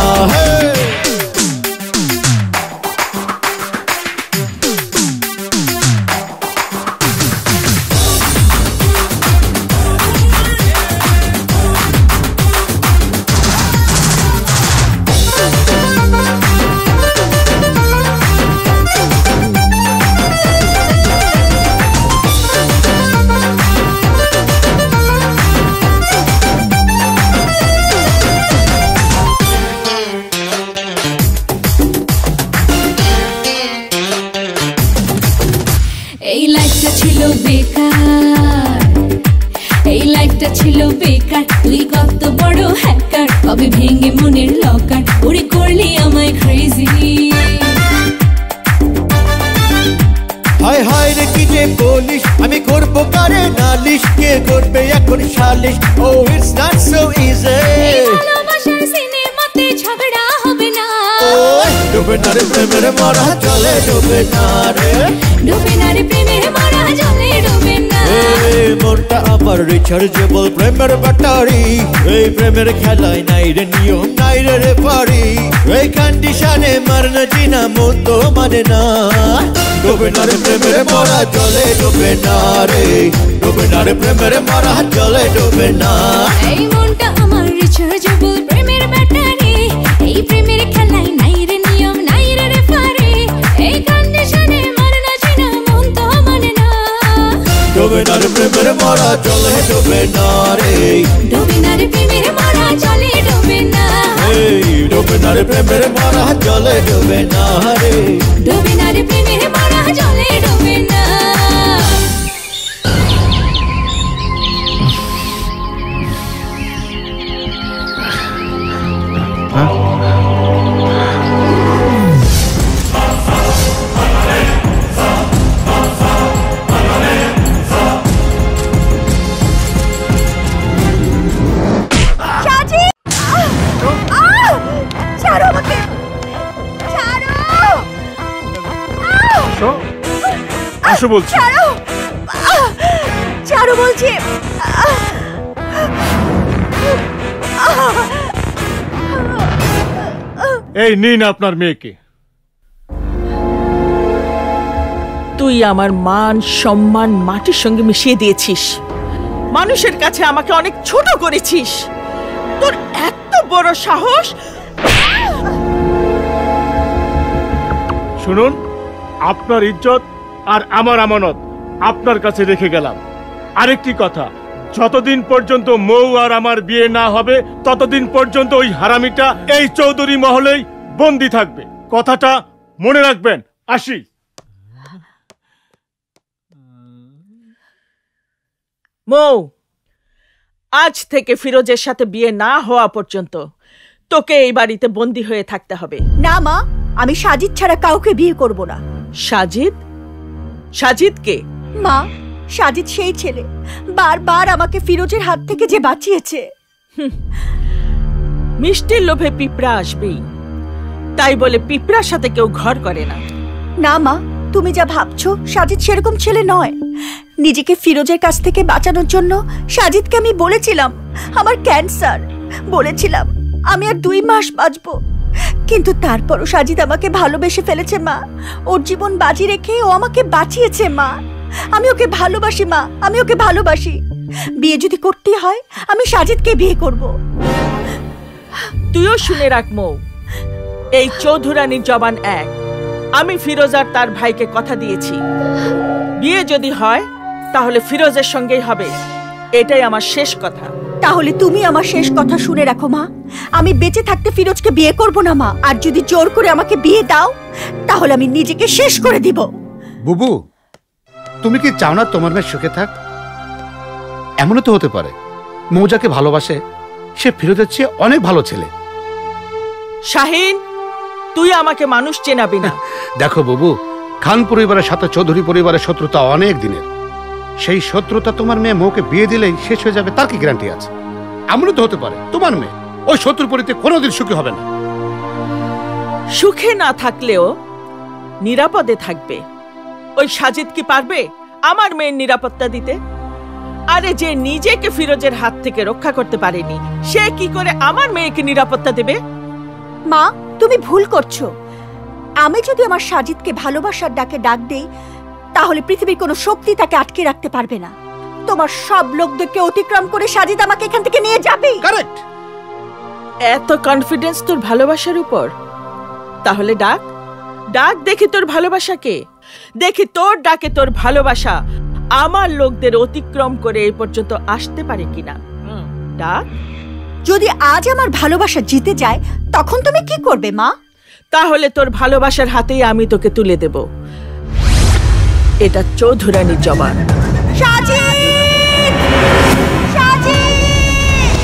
বেকার তুই কত বড় হ্যাকার কবে ভেঙে মনের লকার ওরে করলি আমায় ক্রেজি হায় হায় রে কি যে বলিস আমি করবো কারে নালিশ কে করবে এখন সালিশ ও ইটস নট সো ইজি ভালোবাসার সিনেমাতে ঝগড়া হবে না ডুবে না রে প্রেমের মরা জলে ডুবে না রে প্রেমের মরা জলে ডুবে না মনটা আমার রিচার্জেবল প্রেমের ব্যাটারি এই প্রেমের খেলায় নাই রে নিয়ম নাই রে রেফারি এই কন্ডিশনে মারনা জিনা মন তো মানে না ডুবে না রে প্রেমের মরা জলে ডুবে না রে প্রেমের মরা জলে ডুবে না এই মনটা আমার রিচার্জেবল প্রেমের ব্যাটারি এই প্রেমের খেলায় নাই রে নিয়ম নাই রে রেফারি এই কন্ডিশনে মারনা জিনা মন তো মানে না ডুবে না রে প্রেমের মরা জলে ডুবে না রে প্রেমের মরা জলে ডুবে না ডুবে না রে প্রেমের মরা জলে ডুবে না রে প্রেমের মরা জলে ডুবে না আসো বলছি ছাড়ো বলছি এই নিন আপনার মেয়েকে তুই আমার মান সম্মান মাটির সঙ্গে মিশিয়ে দিয়েছিস মানুষের কাছে আমাকে অনেক ছোট করেছিস তোর এত বড় সাহস শুনুন আপনার ইজ্জত আর আমার আমানত আপনার কাছে রেখে গেলাম আরেকটি কথা যতদিন পর্যন্ত মৌ আর আমার বিয়ে না হবে ততদিন পর্যন্ত ওই হারামিটা এই চৌধুরী মহলেই বন্দী থাকবে কথাটা মনে রাখবেন আসি মৌ আজ থেকে ফিরোজের সাথে বিয়ে না হওয়া পর্যন্ত তোকে এই বাড়িতে বন্দী হয়ে থাকতে হবে না মা আমি সাজিদ ছাড়া কাউকে বিয়ে করব না সাজিদ সাজিদ কে মা সাজিদ সেই ছেলে বারবার আমাকে ফিরোজের হাত থেকে যে বাঁচিয়েছে মিষ্টির লোভে পিঁপড়া আসবেই তাই বলে পিঁপড়ার সাথে কেউ ঘর করে না না মা তুমি যা ভাবছো সাজিদ সেরকম ছেলে নয় নিজেকে ফিরোজের কাছ থেকে বাঁচানোর জন্য সাজিদকে আমি বলেছিলাম আমার ক্যান্সার বলেছিলাম আমি আর 2 মাস বাঁচবো কিন্তু তারপরও সাজিদ আমাকে ভালোবেসে ফেলেছে মা ওর জীবন বাজি রেখে ও আমাকে বাঁচিয়েছে মা আমি ওকে ভালোবাসি মা আমি ওকে ভালোবাসি বিয়ে যদি করতে হয় আমি সাজিদকে বিয়ে করব তুইও শুনে রাখ মৌ এই চৌধুরানীর জবান এক আমি ফিরোজ আর তার ভাইকে কথা দিয়েছি বিয়ে যদি হয় তাহলে ফিরোজের সঙ্গেই হবে এটাই আমার শেষ কথা তাহলে তুমি আমার শেষ কথা শুনে রাখো মা আমি বেঁচে থাকতে ফিরোজকে বিয়ে করব না মা আর যদি জোর করে আমাকে বিয়ে দাও তাহলে আমি নিজেকে শেষ করে দিব বুবু তুমি কি চাও না তোমার মেয়ে সুখে থাক এমনও তো হতে পারে মৌজাকে ভালোবাসে সে ফিরোজের চেয়ে অনেক ভালো ছেলে শাহিন তুই আমাকে মানুষ চেনাবি না দেখো বুবু খান পরিবারের সাথে চৌধুরী পরিবারের শত্রুতা অনেক দিনের সেই শত্রুতা তোমার মেয়ে মৌকে বিয়ে দিলেই শেষ হয়ে যাবে তার কি গ্যারান্টি আছে এমনও তো হতে পারে তোমার মেয়ে ওই শত্রু পরিতে কোনোদিন সুখী হবে না সুখে না থাকলেও নিরাপদে থাকবে ওই সাজিদ কি পারবে আমার মেয়ের নিরাপত্তা দিতে আরে যে নিজেকে ফিরোজের হাত থেকে রক্ষা করতে পারেনি সে কি করে আমার মেয়েকে নিরাপত্তা দেবে মা তুমি ভুল করছো আমি যদি আমার সাজিদকে ভালোবাসার ডাকে ডাক দেই তাহলে পৃথিবীর কোনো শক্তি তাকে আটকে রাখতে পারবে না তোমার সব লোকদেরকে অতিক্রম করে সাজিদ আমাকে এখান থেকে নিয়ে যাবে কারেক্ট এত কনফিডেন্স তোর ভালোবাসার উপর তাহলে ডাক ডাক দেখি তোর ভালোবাসাকে দেখি তোর ডাকে তোর ভালোবাসা আমার লোকদের অতিক্রম করে এই পর্যন্ত আসতে পারে কিনা ডাক যদি আজ আমার ভালোবাসা জিতে যায় তখন তুমি কি করবে মা তাহলে তোর ভালোবাসার হাতেই আমি তোকে তুলে দেব এটা চৌধুরানীর জবান সাজিদ সাজিদ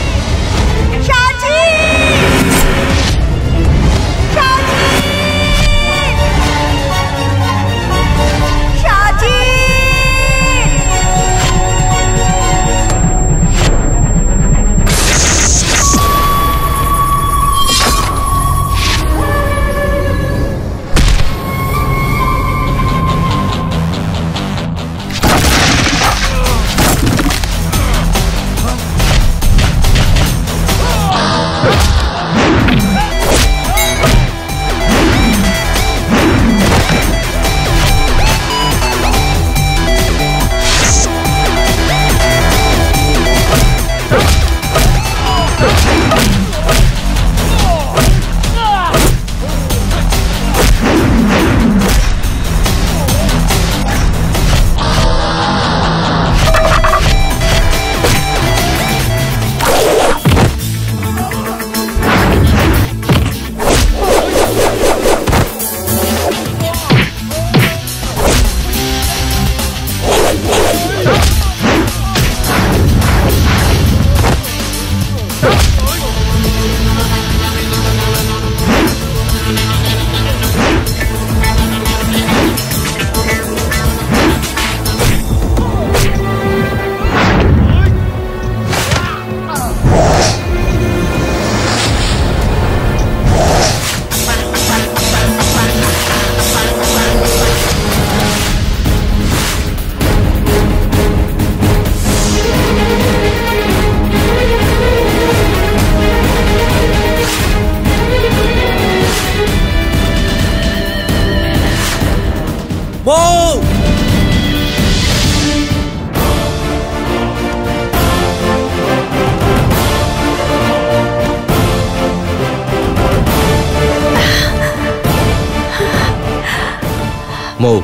মৌ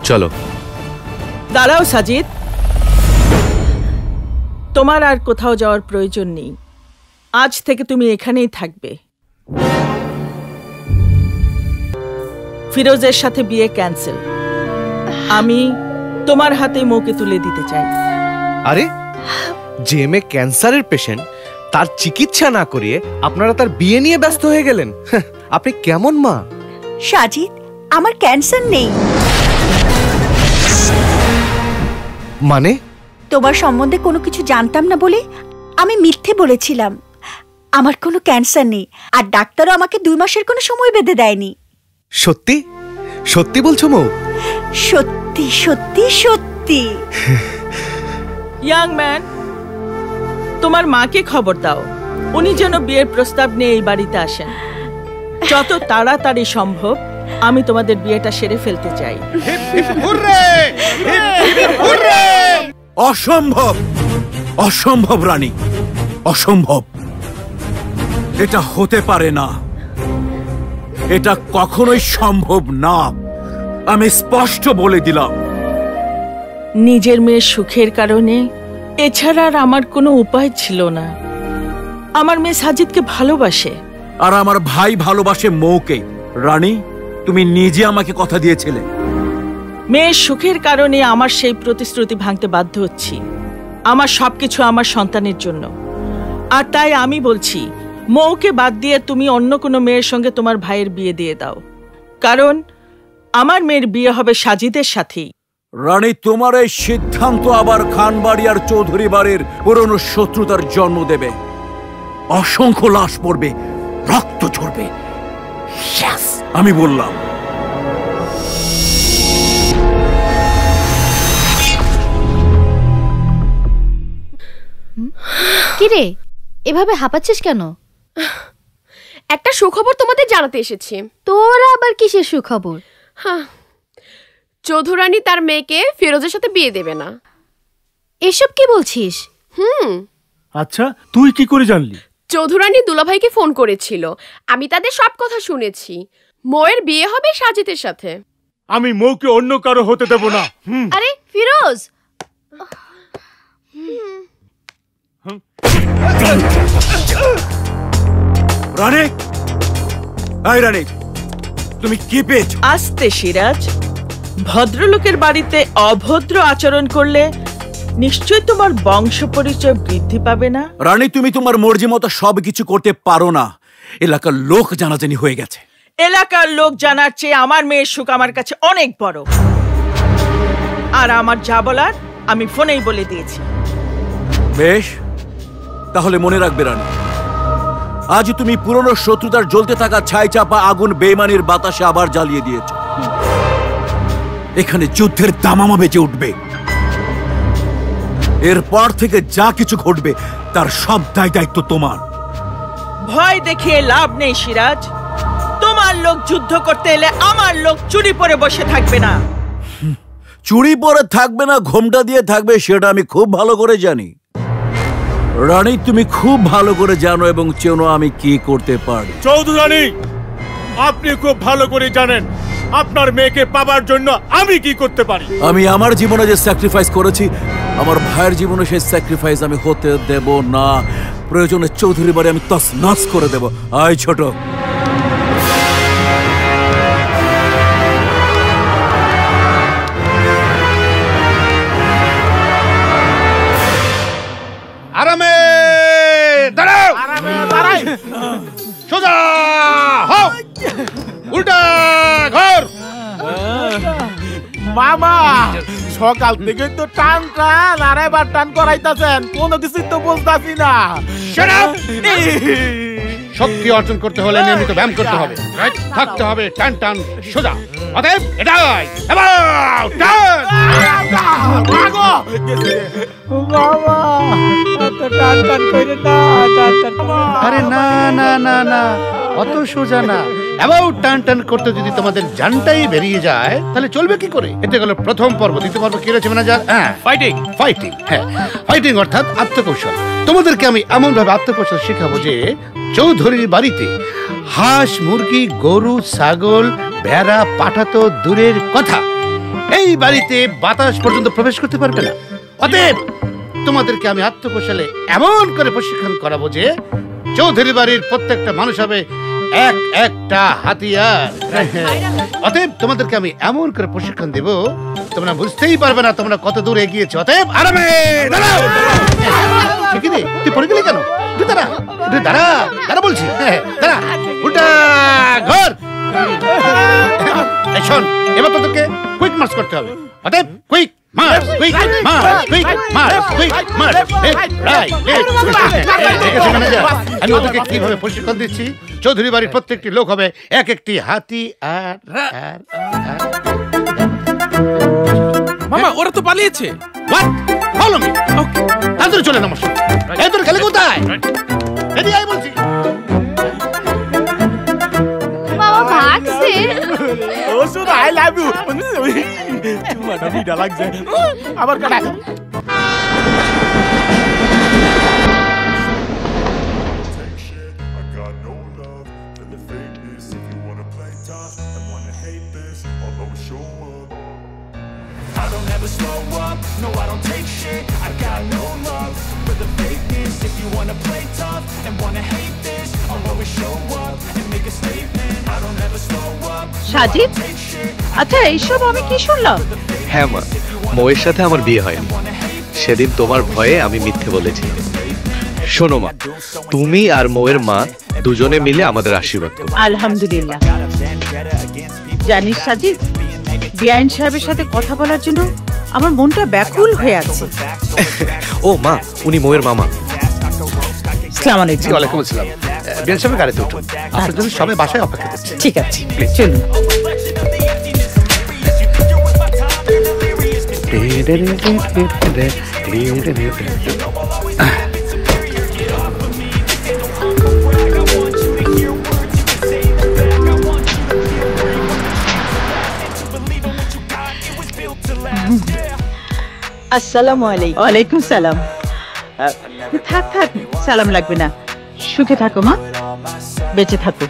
চলো। দাঁড়াও সাজিদ, তোমার আর কোথাও যাওয়ার প্রয়োজন নেই। আজ থেকে তুমি এখানেই থাকবে। ফিরোজের সাথে বিয়ে ক্যান্সেল। আমি তোমার হাতে মৌকে তুলে দিতে চাই। আরে যে মেয়ে ক্যান্সারের পেশেন্ট, তার চিকিৎসা না করিয়ে আপনারা তার বিয়ে নিয়ে ব্যস্ত হয়ে গেলেন। আপনি কেমন মা? সাজিদ, আমার ক্যান্সার নেই। মানে? তোমার সম্বন্ধে কোনো কিছু জানতাম না বলে আমি মিথ্যে বলেছিলাম। আমার কোনো ক্যান্সার নেই, আর ডাক্তারও আমাকে 2 মাসের কোনো সময় বেঁধে দেয়নি। সত্যি সত্যি বলছো মৌ? সত্যি সত্যি সত্যি। ইয়াং ম্যান, তোমার মাকে খবর দাও, উনি যেন বিয়ের প্রস্তাব নিয়ে এই বাড়িতে আসেন। যত তাড়াতাড়ি সম্ভব আমি তোমাদের বিয়েটা সেরে ফেলতে চাই। অসম্ভব, অসম্ভব রানী, অসম্ভব। এটা হতে পারে না, এটা কখনোই সম্ভব না। আমি স্পষ্ট বলে দিলাম। নিজের মেয়ের সুখের কারণে এছাড়া আর আমার কোনো উপায় ছিল না। আমার মেয়ে সাজিদকে ভালোবাসে, আর আমার ভাই ভালোবাসে মৌকে। রানী, তুমি নিজে আমাকে কথা দিয়েছিলে। মেয়ের সুখের কারণে আমার সেই প্রতিশ্রুতি ভাঙতে বাধ্য হচ্ছি। আমার সবকিছু আমার সন্তানের জন্য। আর তাই আমি বলছি, মৌকে বাদ দিয়ে তুমি অন্য কোনো মেয়ের সঙ্গে তোমার ভাইয়ের বিয়ে দিয়ে দাও, কারণ আমার মেয়ের বিয়ে হবে সাজিদের সাথেই। রানী, তোমার এই সিদ্ধান্ত আবার খানবাড়ি আর চৌধুরী বাড়ির পুরনো শত্রুতার জন্ম দেবে। অসংখ্য লাশ পড়বে, রক্ত ঝরবে। আমি বললাম। কিরে, এভাবে হাঁপাচ্ছিস কেন? একটা সুখবর তোমাদের জানাতে এসেছি। তোরা আবার কিসের সুখবর? চৌধুরানী তার মেয়েকে ফিরোজের সাথে বিয়ে দেবে না। এসব কি বলছিস? আচ্ছা, তুই কি করে জানলি? চৌধুরানী দুলাভাইকে ফোন করেছিল, আমি তাদের সব কথা শুনেছি। মৌয়ের বিয়ে হবে সাজিদের সাথে। আমি মৌকে অন্য কারো হতে দেব না। আরে ফিরোজ, রানী, এই রানী, তুমি কি পেয়েছ? আস্তে সিরাজ, ভদ্রলোকের বাড়িতে অভদ্র আচরণ করলে নিশ্চয় তোমার বংশ পরিচয় বৃদ্ধি পাবে না। রানী, তুমি তোমার মর্জি মতো সবকিছু করতে পারো না। এলাকার লোক জানাজানি হয়ে গেছে। এলাকার লোক জানার চেয়ে আমার মেয়ের সুখ আমার কাছে অনেক বড়। আর আমার যা বলার আমি ফোনেই বলে দিয়েছি। বেশ, তাহলে মনে রাখবে রানী, আজ তুমি পুরনো শত্রুতার জ্বলতে থাকা ছাই চাপা আগুন বেইমানির বাতাসে আবার জ্বালিয়ে দিয়েছ। এখানে যুদ্ধের দামামা বেজে উঠবে। এরপর থেকে যা কিছু ঘটবে তার সব দায় দায়িত্ব তোমার। ভয় দেখিয়ে লাভ নেই সিরাজ। তোমার লোক যুদ্ধ করতে এলে আমার লোক চুরি পরে বসে থাকবে না। চুরি পরে থাকবে না, ঘোমটা দিয়ে থাকবে, সেটা আমি খুব ভালো করে জানি। রানী, তুমি খুব ভালো করে জানো এবং চেনো আমি কি করতে পারি। চৌধুরানী, আপনি খুব ভালো করে জানেন আপনার মেয়েকে পাবার জন্য আমি কি করতে পারি। আমি আমার জীবনে যে স্যাক্রিফাইস করেছি, আমার ভাইয়ের জীবনে সেই স্যাক্রিফাইস আমি হতে দেব না। প্রয়োজনে চৌধুরী বাড়ি আমি তছনছ করে দেব। আয় ছোট। আরামে দাঁড়াও, সোজা হও, উল্টা ঘর। মামা, সকাল থেকে তো টান টান আর এবার টান করাইতাছেন, কোনো কিছু তো বুঝতাছি না। শক্তি অর্জন করতে হলে নিয়মিত ব্যায়াম করতে হবে, থাকতে হবে টান টান সোজা। অতএব এটাই আরে না না না না, অত সোজা না। অ্যাবাউট টান টান করতে যদি তোমাদের জানটাই বেরিয়ে যায় তাহলে চলবে কি করে? এটা গেল প্রথম পর্ব। দ্বিতীয় পর্ব কি রয়েছে ম্যানেজার? ফাইটিং। ফাইটিং, হ্যাঁ, ফাইটিং অর্থাৎ আত্মকৌশল। তোমাদেরকে আমি এমন ভাবে আত্মকৌশল শেখাবো যে চৌধুরীর বাড়িতে হাঁস, মুরগি, গরু, ছাগল, ভেড়া, পাঠা তো দূরের কথা, এই বাড়িতে বাতাস পর্যন্ত প্রবেশ করতে পারবে না। অতএব তোমাদেরকে আমি আত্মকৌশলে এমন করে প্রশিক্ষণ করাবো যে চৌধুরী বাড়ির প্রত্যেকটা মানুষ হবে এক একটা হাতিয়ার। অতএব তোমাদেরকে আমি এমন করে প্রশিক্ষণ দেব তোমরা বুঝতেই পারবে না তোমরা কত দূর এগিয়েছো। অতএব আরামে দাঁড়াও। ঠিক আছে, তুই পড়ে গেলি কেন? দাঁড়া দাঁড়া দাঁড়া বলছি, দাঁড়া। উল্টা ঘর। শোন, এবার তোদেরকে কুইক মার্চ করতে হবে। অতএব quick March, quick March, quick March, quick March. আমি ওদেরকে কিভাবে প্রশিক্ষণ দিচ্ছি, চৌধুরী বাড়ির প্রত্যেকটি লোক হবে এক একটি হাতি। আর মামা ওরা তো পালিয়েছে। হোয়াট? Follow me. ওকে, তাড়াতাড়ি চলে আমার সাথে। এই তোর গেলে কোথায়? এদিকে আয় বলছি। বাবা ভাগছে। ও শোনো, আই লাভ ইউ। তোমার ভিড়া লাগছে আবার কাটা। I don't ever slow up, no I don't take shit. I got no love for the fakeness. If you wanna play tough and wanna hate this, I'll always show up and make a statement. I don't ever slow up. Sajid, আচ্ছা এইসব আমি কি শুনলাম? হ্যাঁ মা, মৌয়ের সাথে আমার বিয়ে হয়নি। সেদিন তোমার ভয়ে আমি মিথ্যে বলেছি। শোনো মা, তুমি আর মৌয়ের মা দুজনে মিলে আমাদের আশীর্বাদ করো। আলহামদুলিল্লাহ। জানিস সাজিদ, বিআইন সাহেবের সাথে কথা বলার জন্য আমার মনটা ব্যাকুল হয়ে আছে। ও মা, উনি মৌয়ের মামা। আসসালামু আলাইকুম। ওয়ালাইকুম আসসালাম। বিআইন সাহেবের গাড়িতে উঠুন, আপনার জন্য সবাই বাসায় অপেক্ষা করছে। ঠিক আছে, চলুন। আসসালামু আলাইকুম। ওয়ালাইকুম সালাম। থাক থাক, সালাম লাগবে না। সুখে থাকো মা, বেঁচে থাকো।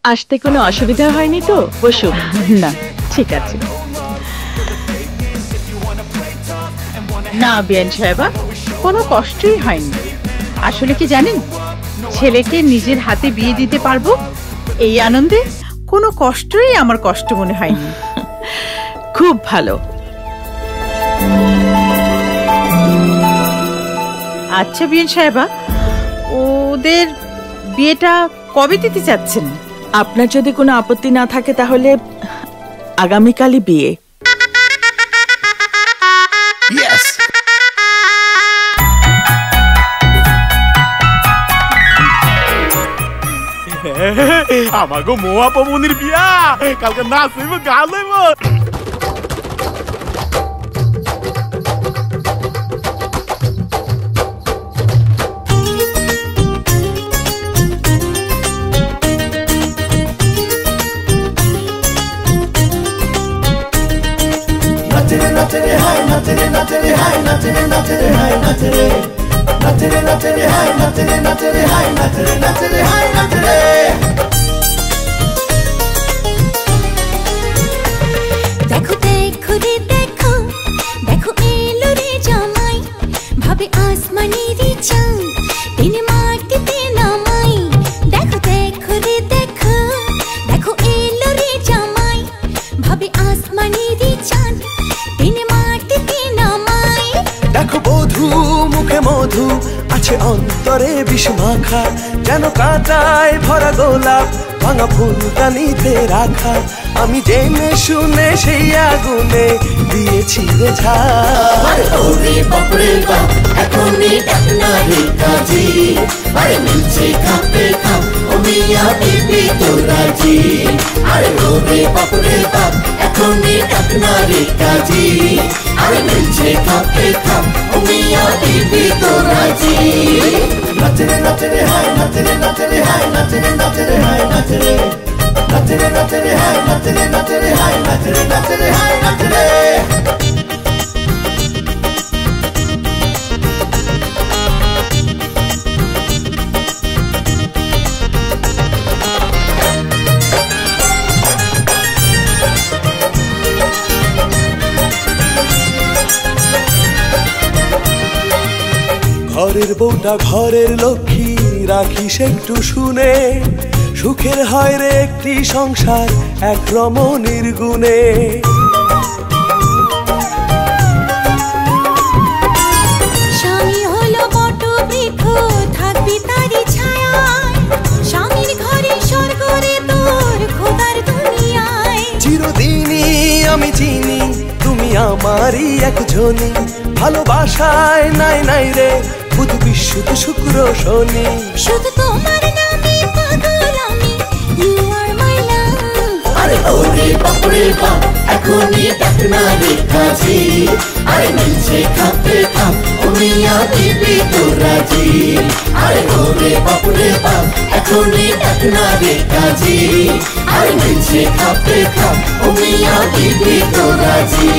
আসতে কোনো অসুবিধা হয়নি তো? বসো। না, ঠিক আছে। না বিআইন সাহেবা, কোনো কষ্টই হয়নি। আসলে কি জানেন, ছেলেকে নিজের হাতে বিয়ে দিতে পারবো এই আনন্দে কোনো কষ্টই আমার কষ্ট মনে হয়নি। খুব ভালো। আচ্ছা বিআইন সাহেবা, ওদের বিয়েটা কবে দিতে চাচ্ছেন? আপনার যদি কোনো আপত্তি না থাকে তাহলে আগামীকালই বিয়ে। আমাগো মোয়া পমনির বিয়া কালকে নাচ হইব, গান হইব। নাচরে নাচরে হাই, নাচরে নাচরে হাই, নাচরে নাচরে হাই, নাচরে নাচরে নাচরে হাই, নাচরে নাচরে হাই, নাচরে নাচরে হাই, নাচরে। দেখো দেখো রে দেখো, দেখো এলো রে জামাই, ভাবে আসমানেরই চাঁদ টেনে মাটিতে নামাই। দেখো দেখো রে দেখো, দেখো এলো রে জামাই, ভাবে আসমানেরই চাঁদ টেনে মাটিতে নামাই। দেখো বধূ মুখে মধু আছে, অন্তরে বিষ মাখা, যেন কাঁটায় ভরা গোলাপ ভাঙা ফুলদানিতে রাখা। আমি জেনে শুনে সেই আগুনে দিয়েছি রে ঝাড়। ওরে বাপরে বাপ, এখনই ডাকনা রে কাজী, আরে মিলছে খাপে খাপ, ও মিয়া বিবি তো রাজি। আরে ওরে বাপরে বাপ, এখনই ডাকনা রে কাজী, আরে মিলছে খাপে খাপ, ও মিয়া বিবি তো রাজি। নাচরে নাচরে হাই, নাচরে নাচরে হাই, নাচরে নাচরে হাই, নাচরে নাচরে নাচরে হাই, নাচরে নাচরে হাই, নাচরে নাচরে হাই, নাচরে। ঘরের বউটা ঘরের লক্ষ্মী, রাখিস একটু শুনে, সুখের হয় রে একটি সংসার এক রমণীর গুণে। স্বামী হলো বট বৃক্ষ, থাকবি তারি ছায়ায়, স্বামীর ঘরে স্বর্গ রে তোর খোদার দুনিয়ায়। চিরদিনই আমি চিনি তুমি আমারই একজনই, ভালোবাসায় নাই নাই রে বুধ বিশুদ্ধ শুক্র শনি। শুধু তোমার নামে পাগল আমি, ইউ আর মাই লাভ। আরে ওরে বাপরে বাপ, এখনই ডাক না রে কাজী, আরে মিলছে খাপে খাপ, ও মিয়া দিবি তো রাজি। আরে ওরে বাপরে বাপ, এখনই ডাক না রে কাজী, আরে মিলছে খাপে খাপ, ও মিয়া দিবি তো রাজি।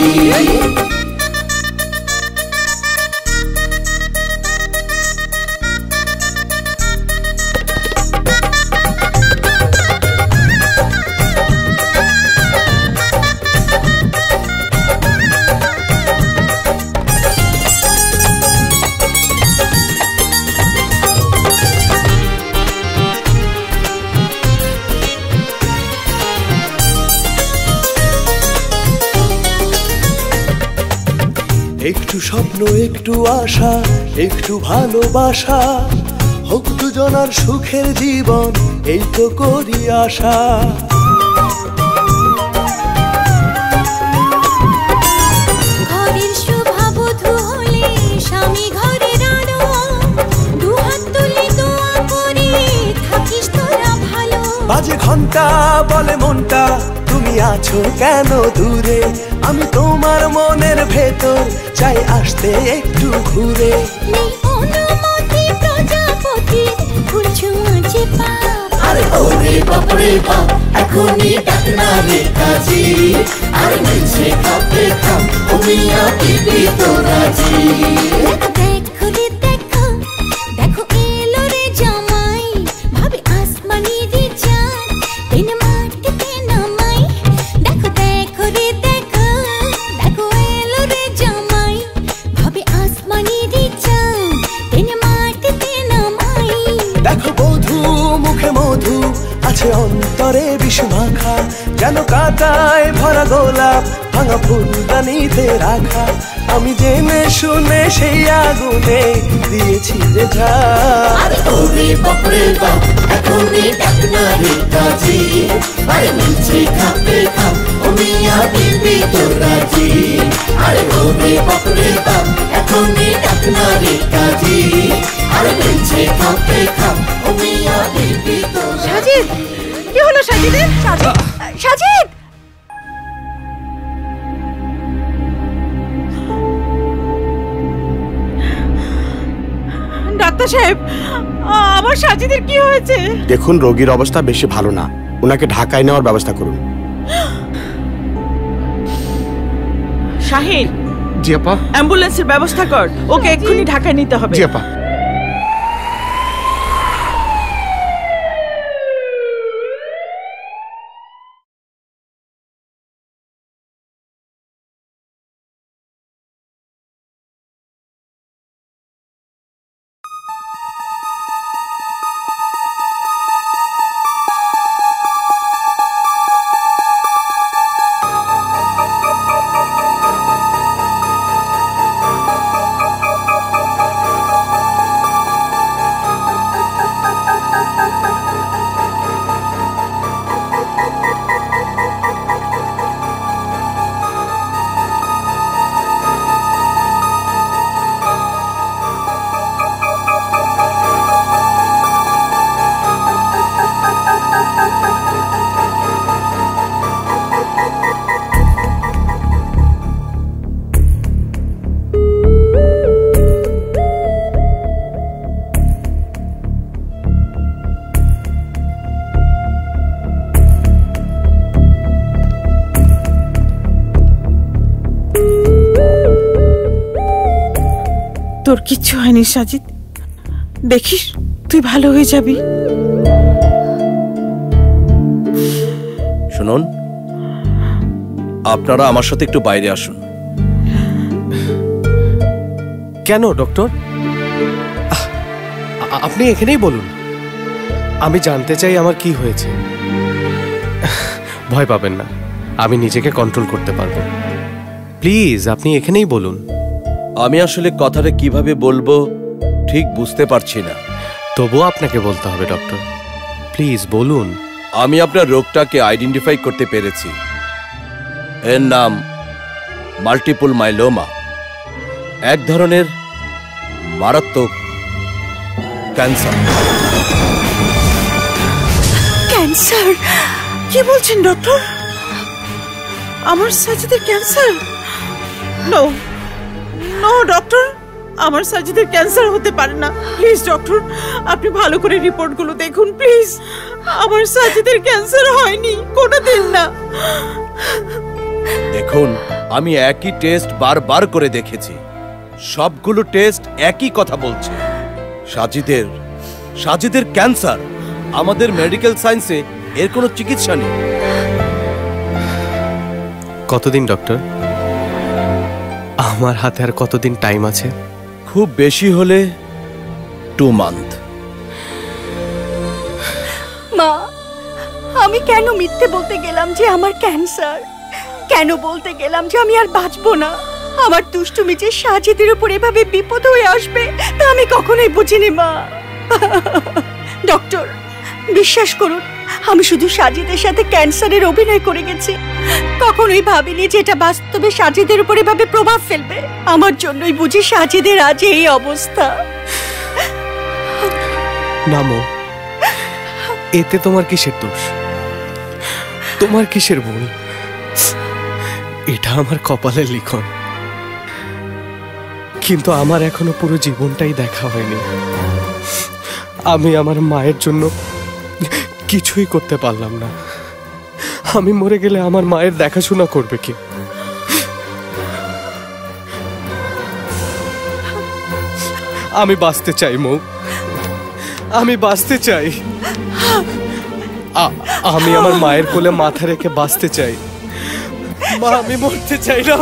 একটু স্বপ্ন একটু আশা একটু ভালোবাসা, হোক দুজনার সুখের জীবন এই তো করি আশা। ঘরের শোভাবধূ হলে স্বামী ঘরের আলো, দুহাত তুলে দোয়া করে থাকিস তোরা ভালো। বাজে ঘন্টা বলে মনটা তুমি আছো কেন দূরে, আমি তোমার মনের ভেতর চাই আসতে একটু ঘুরে। নেই অনুমতি প্রজাপতি, ঘুরছো মাঝে পাপ। আরে ওরে বাপরে বাপ, এখনই ডাক না রে কাজী, আরে মিলছে খাপে খাপ, ও মিয়া দিবি তো রাজি। দেখো রে দেখো, দেখো এলো রে জামাই, ভাবে আসমানের চাঁদ, দিন মাটিতে নামাই। দেখো দেখো রে দেখো, দেখো এলো রে জামাই, ভাবে আসমানের চাঁদ, দিন মাটিতে নামাই। দেখো বধূ মুখে মধু আছে অন্তরে বিষ মাখা, যেন কাটায় ভরা গোলাপ ভাঙা ফুলদানিতে রাখা। আমি জেনে শুনে সেই আগুনে দিয়েছি যে ঝা। আরে ওরে বাপরে বাপ, এখনই ডাক না রে কাজী, আরে মিলছে খাপে খাপ, ও মিয়া দিবি তো রাজি। আরে ওরে বাপরে বাপ, এখনই ডাক না রে কাজী, আরে মিলছে খাপে খাপ, ও মিয়া দিবি তো রাজি। সাজিদ, কি হলো সাজিদের? সাজিদ! ডাক্তার সাহেব, আমার সাজিদের কি হয়েছে? দেখুন রোগীর অবস্থা বেশি ভালো না, ওনাকে ঢাকায় নেওয়ার ব্যবস্থা করুন। শাহিন, জি আপা। অ্যাম্বুলেন্সের ব্যবস্থা কর, ওকে এক্ষুনি ঢাকায় নিতে হবে। জি আপা। তোর কিচ্ছু হয়নি সাজিদ, দেখিস তুই ভালো হয়ে যাবি। শুনুন, আপনারা আমার সাথে একটু বাইরে আসুন। কেন ডক্টর? আপনি এখানেই বলুন, আমি জানতে চাই আমার কি হয়েছে। ভয় পাবেন না, আমি নিজেকে কন্ট্রোল করতে পারবো। প্লিজ আপনি এখানেই বলুন। আমি আসলে কথাটা কিভাবে বলবো ঠিক বুঝতে পারছি না। তবুও আপনাকে বলতে হবে ডক্টর, প্লিজ বলুন। আমি আপনার রোগটাকে আইডেন্টিফাই করতে পেরেছি। এর নাম মাল্টিপল মাইলোমা, এক ধরনের মারাত্মক ক্যান্সার। ক্যান্সার? কি বলছেন ডক্টর? আমার সাজিদের ক্যান্সার? নো নো ডক্টর, আমার সাজিদের ক্যান্সার হতে পারে না। প্লিজ ডক্টর, আপনি ভালো করে রিপোর্টগুলো দেখুন প্লিজ। আমার সাজিদের ক্যান্সার হয়নি, কোনোদিন না। দেখুন, আমি একই টেস্ট বারবার করে দেখেছি, সবগুলো টেস্ট একই কথা বলছে, সাজিদের ক্যান্সার। আমাদের মেডিকেল সায়েন্সে এর কোনো চিকিৎসা নেই। কতদিন ডক্টর? আমার হাতে আর কতদিন টাইম আছে? খুব বেশি হলে 2 মান্থ। মা, আমি কেন মিথ্যে বলতে গেলাম যে আমার ক্যান্সার? কেন বলতে গেলাম যে আমি আর বাঁচবো না? আমার দুষ্টুমি যে সাজিদের উপর এভাবে বিপদ হয়ে আসবে তা আমি কখনোই বুঝিনি মা। ডক্টর, বিশ্বাস করুন, আমি শুধু সাজিদের সাথে ক্যান্সারের অভিনয় করে গেছি। কখনোই ভাবিনি যে এটা বাস্তবে সাজিদের উপর এভাবে প্রভাব ফেলবে। আমার জন্যই বুঝি সাজিদের আজ এই অবস্থা। নামো, এতে তোমার কিসের দোষ? তোমার কিসের ভুল? এটা আমার কপালের লিখন। কিন্তু আমার এখনো পুরো জীবনটাই দেখা হয়নি। আমি আমার মায়ের জন্য কিছুই করতে পারলাম না। আমি মরে গেলে আমার মায়ের দেখাশোনা করবে কি? আমি বাঁচতে চাই মৌ, আমি বাঁচতে চাই। আমি আমার মায়ের কোলে মাথা রেখে বাঁচতে চাই। মা, আমি মরতে চাই না।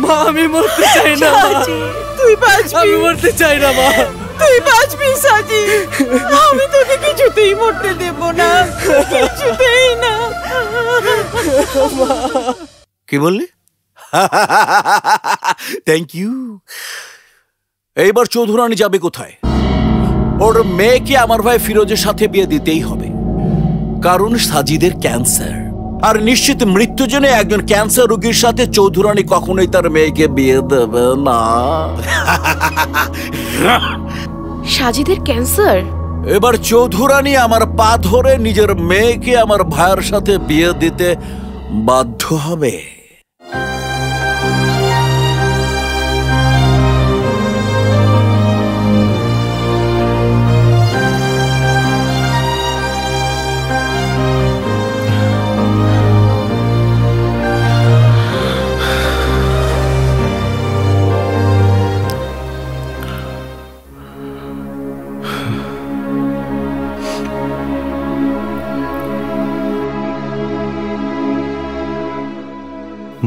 মা, আমি মরতে চাই না। তুই বাঁচবি। আমি মরতে চাই না মা। তুই বাঁচবি সাজি, আমি তোকে কিছুতেই মরতে দেব না, কিছুতেই না। কি বললি? Thank you. এইবার চৌধুরানী যাবে কোথায়? ওর মেয়েকে আমার ভাই ফিরোজের সাথে বিয়ে দিতেই হবে, কারণ সাজিদের ক্যান্সার। আর নিশ্চিত মৃত্যু জেনে একজন ক্যান্সার রোগীর সাথে চৌধুরানী কখনোই তার মেয়েকে বিয়ে দেবে না। সাজিদের ক্যান্সার? এবার চৌধুরানী আমার পা ধরে নিজের মেয়েকে আমার ভাইয়ের সাথে বিয়ে দিতে বাধ্য হবে।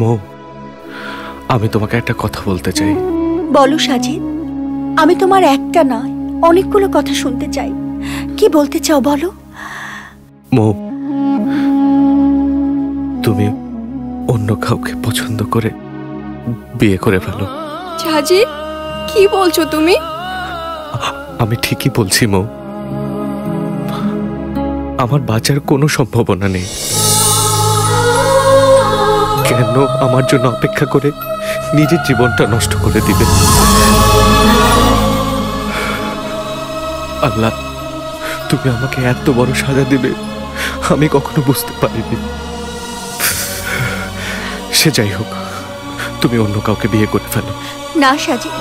মৌ, আমি তোমাকে একটা কথা বলতে চাই। বলো সাজিদ, আমি তোমার একটা নয় অনেকগুলো কথা শুনতে চাই। কি বলতে চাও বলো। মৌ, তুমি অন্য কাউকে পছন্দ করে বিয়ে করে ফেলো। সাজিদ, কি বলছো তুমি? আমি ঠিকই বলছি মৌ, আমার বাঁচার কোনো সম্ভাবনা নেই। কেন আমার জন্য অপেক্ষা করে নিজের জীবনটা নষ্ট করে দিবে? আল্লাহ, তুমি আমাকে এত বড় সাজা দিবে আমি কখনো বুঝতে পারিনি। সে যাই হোক, তুমি অন্য কাউকে বিয়ে করে ফেলো। না সাজিদ,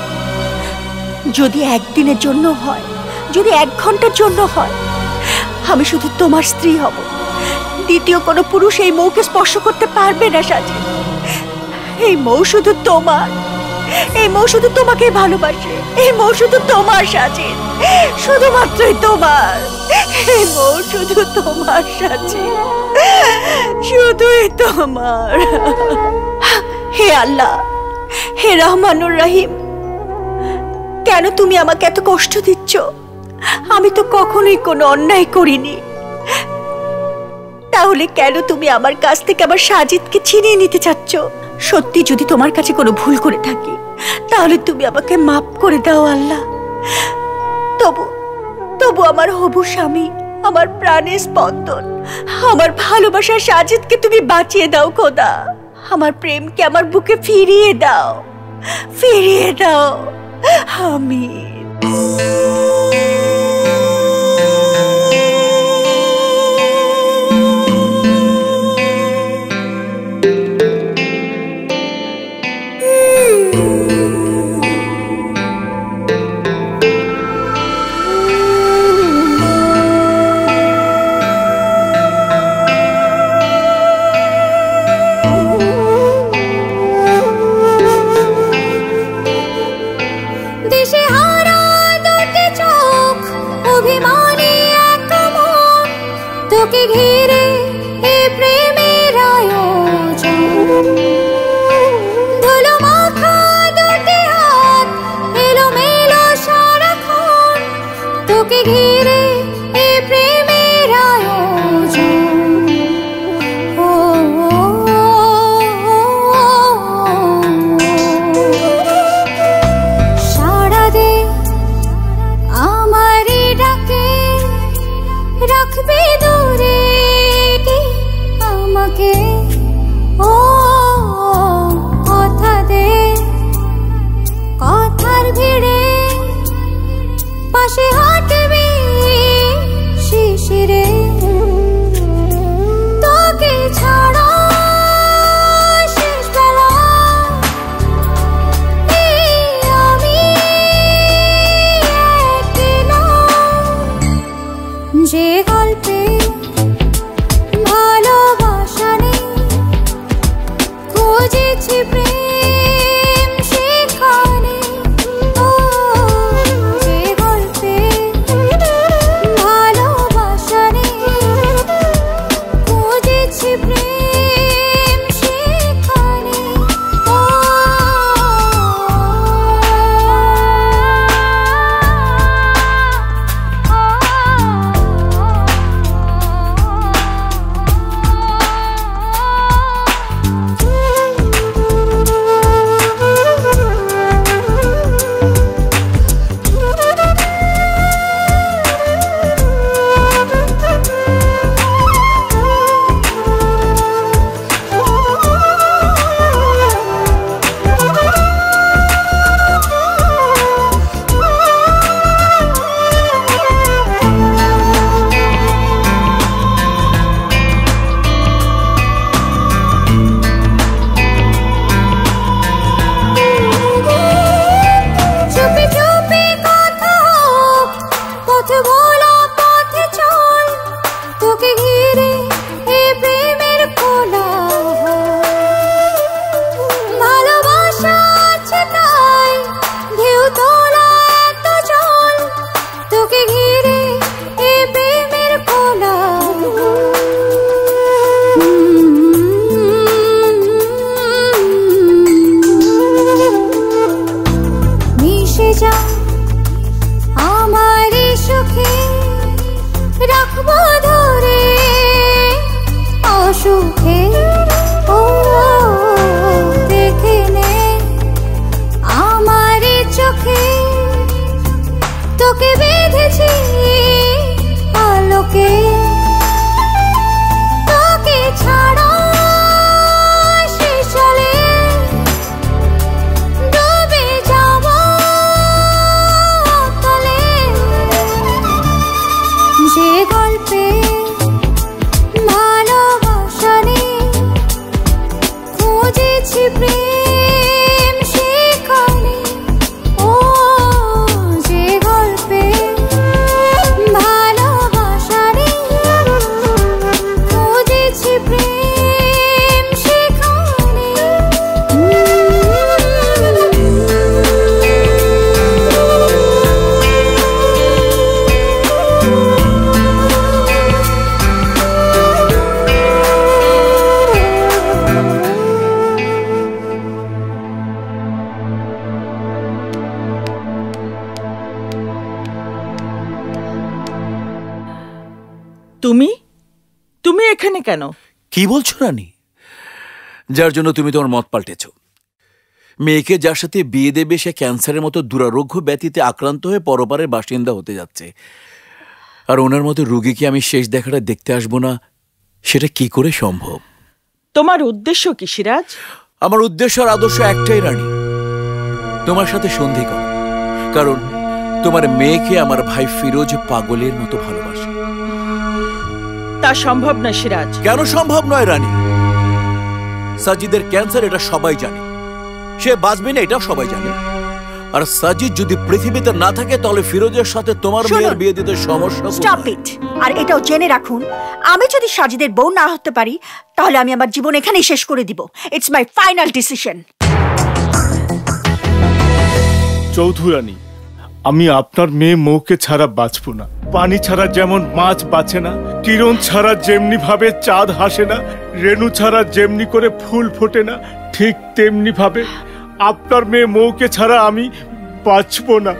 যদি একদিনের জন্য হয়, যদি 1 ঘন্টার জন্য হয়, আমি শুধু তোমার স্ত্রী হব। দ্বিতীয় কোনো পুরুষ এই মৌকে স্পর্শ করতে পারবে না সাজিদ। এই মৌ শুধু তোমার, এই মৌ শুধু তোমাকে ভালোবাসে, এই মৌ শুধু তোমার সাজিদ, শুধুমাত্রই তোমার। এই মৌ শুধু তোমার সাজিদ, শুধুই তোমার। হে আল্লাহ, হে রহমানুর রহিম, কেন তুমি আমাকে এত কষ্ট দিচ্ছ? আমি তো কখনোই কোনো অন্যায় করিনি। তাহলে কেন তুমি আমার কাছ থেকে আমার সাজিদকে ছিনিয়ে নিতে চাচ্ছ? সত্যি যদি তোমার কাছে কোনো ভুল করে থাকি তাহলে তুমি আমাকে মাফ করে দাও আল্লাহ। তবু আমার হবু স্বামী, আমার প্রাণের স্পন্দন, আমার ভালোবাসার সাজিদকে তুমি বাঁচিয়ে দাও খোদা। আমার প্রেমকে আমার বুকে ফিরিয়ে দাও, ফিরিয়ে দাও। আমিন। তোকে ঘিরে এ প্রেমের আয়োজন, ধুলো মাখা দুটি হাত এলোমেলো সারাক্ষণ, তোকে ঘিরে এ প্রেমের আয়োজন। সাড়া দে আমারই ডাকে, রাখবে দূরে আমাকে, ও কথা দে, কথার ভিড়ে পাশে হাঁটবে শিশিরে, তোকে ছাড়া শেষ বেলা আমি একলা। যে গল্পে ভালোবাসা নেই, খুঁজেছি প্রেম সেখানে, ও যে গল্পে ভালোবাসা নেই, খুঁজেছি প্রেম সেখানে, ও চুপি চুপি কথা হোক, পথে বলা পথে চল, তোকে ঘিরে এ প্রেমের কোলাহল। ভালোবাসা আছে তাই ঢেউ তোলা এত জল, তোকে ঘিরে এ প্রেমের কোলাহল। মিশে যা আমার সুখে, রাখবো ধরে অসুখে, ও দেখে নে আমার চোখে, তোকে বেঁধেছি আলোকে, তোকে ছাড়া শেষ চলে ডুবে যাব তলে। যে গল্পে ভালোবাসা নেই, খুঁজেছি প্রেম সেখানে, ও যে গল্পে ভালোবাসা নেই, খুঁজেছি প্রেম সেখানে। তুমি তুমি এখানে কেন? কি বলছো রানী? যার জন্য তুমি তোমার মত পাল্টেছ। মেয়েকে যার সাথে বিয়ে দেবে সে ক্যান্সারের মতো দুরারোগ্য ব্যাধিতে আক্রান্ত হয়ে পরপারের বাসিন্দা হতে যাচ্ছে, আর ওনার মতো রোগীকে আমি শেষ দেখাটা দেখতে আসবো না, সেটা কি করে সম্ভব? তোমার উদ্দেশ্য কি সিরাজ? আমার উদ্দেশ্য আর আদর্শ একটাই রানী, তোমার সাথে সন্ধি কর। কারণ তোমার মেয়েকে আমার ভাই ফিরোজ পাগলের মতো ভালোবাসে। তা সম্ভব না সিরাজ। কেন সম্ভব নয় রানী? সাজিদের ক্যান্সার এটা সবাই জানে, সে বাঁচবে না এটাও সবাই জানে। আর সাজিদ যদি পৃথিবীতে না থাকে তাহলে ফিরোজের সাথে তোমার মেয়ের বিয়ে দিতে সমস্যা। Stop it. আর এটাও জেনে রাখুন, আমি যদি সাজিদের বউ না হতে পারি তাহলে আমি আমার জীবন এখানেই শেষ করে দিব। It's my final decision. Chowdhurani, আমি আপনার মেয়ে মৌকে ছাড়া বাঁচব না। পানি ছাড়া যেমন মাছ বাঁচে না, কিরণ ছাড়া যেমনি ভাবে চাঁদ হাসে না, রেণু ছাড়া যেমনি করে ফুল ফোটে না, ঠিক তেমনি ভাবে আপনার মেয়ে মৌকে ছাড়া আমি বাঁচব না।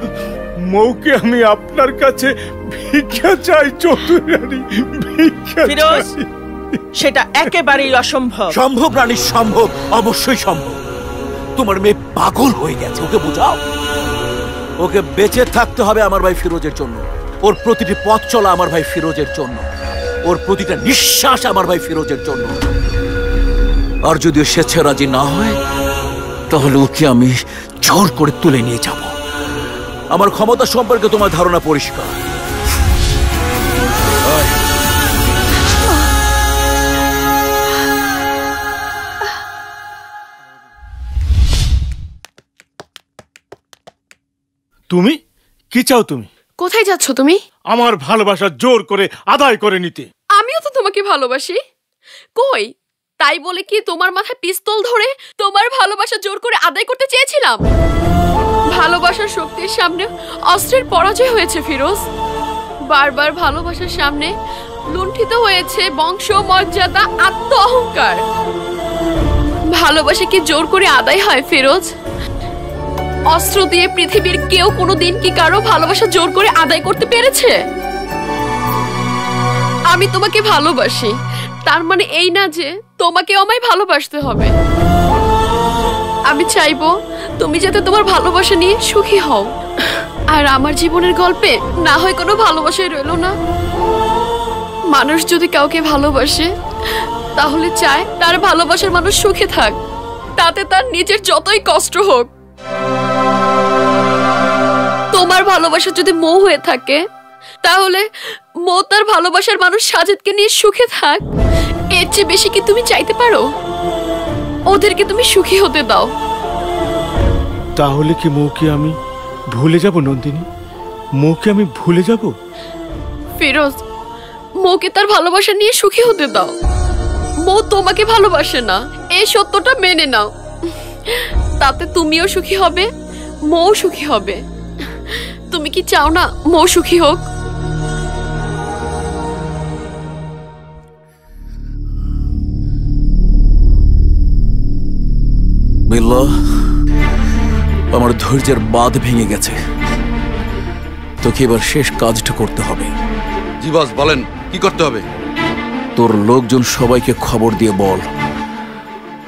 মৌকে আমি আপনার কাছে ভিক্ষা চাই চৌধুরানী, ভিক্ষা চাই। সেটা একেবারেই অসম্ভব। সম্ভব রানী, সম্ভব, অবশ্যই সম্ভব। তোমার মেয়ে পাগল হয়ে গেছে, ওকে বোঝাও। ওকে বেঁচে থাকতে হবে আমার ভাই ফিরোজের জন্য, ওর প্রতিটি পথ চলা আমার ভাই ফিরোজের জন্য, ওর প্রতিটা নিঃশ্বাস আমার ভাই ফিরোজের জন্য। আর যদি ও স্বেচ্ছা রাজি না হয় তাহলে ওকে আমি জোর করে তুলে নিয়ে যাব। আমার ক্ষমতা সম্পর্কে তোমার ধারণা পরিষ্কার। তুমি কি চাও? তুমি কোথায় যাচ্ছ? তুমি আমার ভালোবাসা জোর করে আদায় করে নিতে। আমিও তো তোমাকে ভালোবাসি। কই, তাই বলে কি তোমার মাথায় পিস্তল ধরে তোমার ভালোবাসা জোর করে আদায় করতে চেয়েছিলাম? ভালোবাসার শক্তির সামনে অস্ত্রের পরাজয় হয়েছে ফিরোজ। বারবার ভালোবাসার সামনে লুণ্ঠিত হয়েছে বংশ, মর্যাদা, আত্ম অহংকার। ভালোবাসা কি জোর করে আদায় হয় ফিরোজ? অস্ত্র দিয়ে পৃথিবীর কেউ কোনোদিন কি কারো ভালোবাসা জোর করে আদায় করতে পেরেছে? আমি তোমাকে ভালোবাসি, তার মানে এই না যে তোমাকে আমায় ভালোবাসতে হবে। আমি চাইবো তুমি যাতে তোমার ভালোবাসা নিয়ে সুখী হও, আর আমার জীবনের গল্পে না হয় কোনো ভালোবাসাই রইল না। মানুষ যদি কাউকে ভালোবাসে তাহলে চায় তার ভালোবাসার মানুষ সুখে থাক, তাতে তার নিজের যতই কষ্ট হোক। তোমার ভালোবাসা যদি মৌ হয়ে থাকে তাহলে মৌ তার ভালোবাসার মানুষ সাজিদকে নিয়ে সুখে থাক। এর চেয়ে বেশি কি তুমি চাইতে পারো? ওদেরকে তুমি সুখী হতে দাও। তাহলে কি মৌকে আমি ভুলে যাব নন্দিনী? মৌকে আমি ভুলে যাব? ফিরোজ, মৌকে তার ভালোবাসা নিয়ে সুখী হতে দাও। মৌ তোমাকে ভালোবাসে না, এই সত্যটা মেনে নাও। তাতে তুমিও সুখী হবে, মৌ সুখী হবে। তুমি কি চাও না মৌ সুখী হোক? বিল্লাহ, আমার ধৈর্যের বাঁধ ভেঙে গেছে, তোকে এবার শেষ কাজটা করতে হবে। জি বস, বলেন কি করতে হবে? তোর লোকজন সবাইকে খবর দিয়ে বল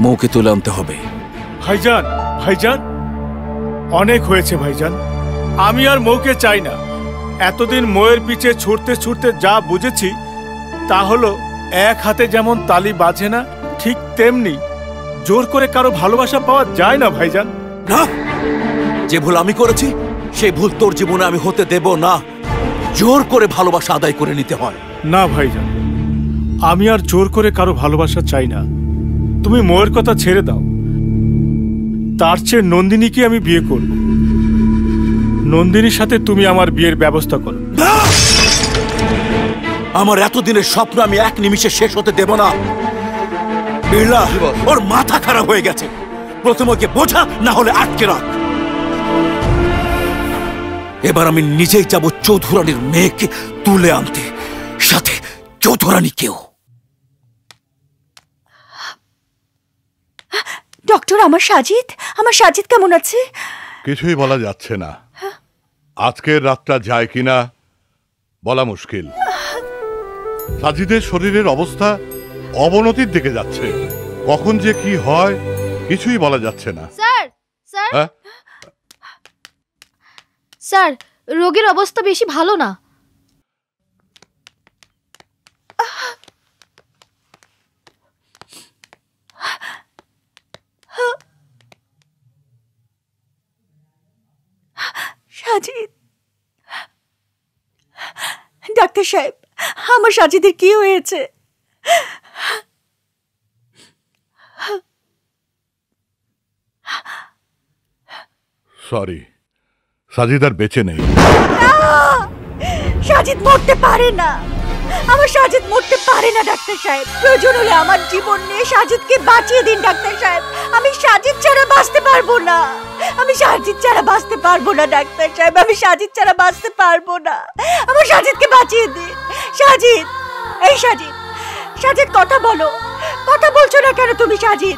মৌকে তুলে আনতে হবে। ভাইজান, ভাইজান, অনেক হয়েছে ভাইজান। আমি আর মৌকে চাই না। এতদিন মৌয়ের পিছে ছুটতে ছুটতে যা বুঝেছি তা হলো, এক হাতে যেমন তালি বাজে না, ঠিক তেমনি জোর করে কারো ভালোবাসা পাওয়া যায় না ভাইজান। না, যে ভুল আমি করেছি সেই ভুল তোর জীবনে আমি হতে দেব না। জোর করে ভালোবাসা আদায় করে নিতে হয়। না ভাইজান, আমি আর জোর করে কারো ভালোবাসা চাই না। তুমি মৌয়ের কথা ছেড়ে দাও। তার চেয়ে নন্দিনীকে আমি বিয়ে করব। নন্দিনীর সাথে তুমি আমার বিয়ের ব্যবস্থা করো। আমার এতদিনের স্বপ্ন আমি এক নিমিষে শেষ হতে দেব না। বিড়লা, ওর মাথা খারাপ হয়ে গেছে। প্রথমে ওকে বোঝা, না হলে আটকে রাখ। এবার আমি নিজেই যাব চৌধুরানীর মেয়েকে তুলে আনতে, সাথে চৌধুরানীকেও। ডক্টর, আমার সাজিদ কেমন আছে? কিছুই বলা যাচ্ছে না। আজকের রাতটা যায় কিনা বলা মুশকিল। সাজিদের শরীরের অবস্থা অবনতির দিকে যাচ্ছে। কখন যে কি হয় কিছুই বলা যাচ্ছে না। স্যার স্যার হ্যাঁ? স্যার, রোগীর অবস্থা বেশি ভালো না। সাজিদ, ডাক্তার সাহেব, আমার সাজিদের কি হয়েছে? সরি, সাজিদ আর বেঁচে নেই। সাজিদ মরতে পারে না, আমার সাজিদ মরতে পারে না ডাক্তার সাহেব। প্রয়োজন হলে আমার জীবন নিয়ে সাজিদকে বাঁচিয়ে দিন ডাক্তার সাহেব। আমি সাজিদ ছাড়া বাঁচতে পারবো না, আমি সাজিদ ছাড়া বাঁচতে পারবো না ডাক্তার সাহেব, আমি সাজিদ ছাড়া বাঁচতে পারবো না। আমার সাজিদকে বাঁচিয়ে দিন। সাজিদ, এই সাজিদ, সাজিদ কথা বলো, কথা বলছো না কেন তুমি? সাজিদ,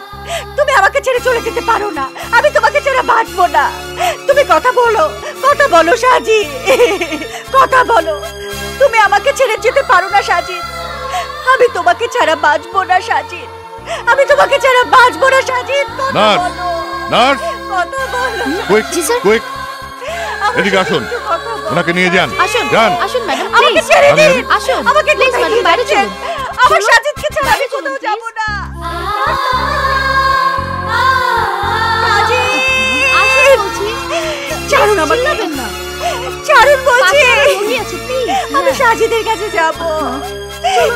তুমি আমাকে ছেড়ে চলে যেতে পারো না, আমি তোমাকে ছাড়া বাঁচবো না। তুমি কথা বলো, কথা বলো সাজিদ, কথা বলো। তুমি আমাকে ছেড়ে যেতে পারো না সাজিদ, আমি তোমাকে ছাড়া বাঁচবো না সাজিদ, আমি তোমাকে ছাড়া বাঁচবো না সাজিদ। কথা বলো, নার্স, কথা বলো। কুইক কুইক, এদিকে আসুন, ওনাকে নিয়ে যান। আসুন, যান। আসুন ম্যাডাম, আমাকে প্লিজ ছেড়ে দিন, আসুন, আমাকে প্লিজ ম্যাডাম, বাইরে চলুন। আমার সাজিদকে ছাড়া আমি কোথাও যাবো না। ছাড়ুন আমাকে, ছাড়ুন বলছি, আমি সাজিদের কাছে যাবো।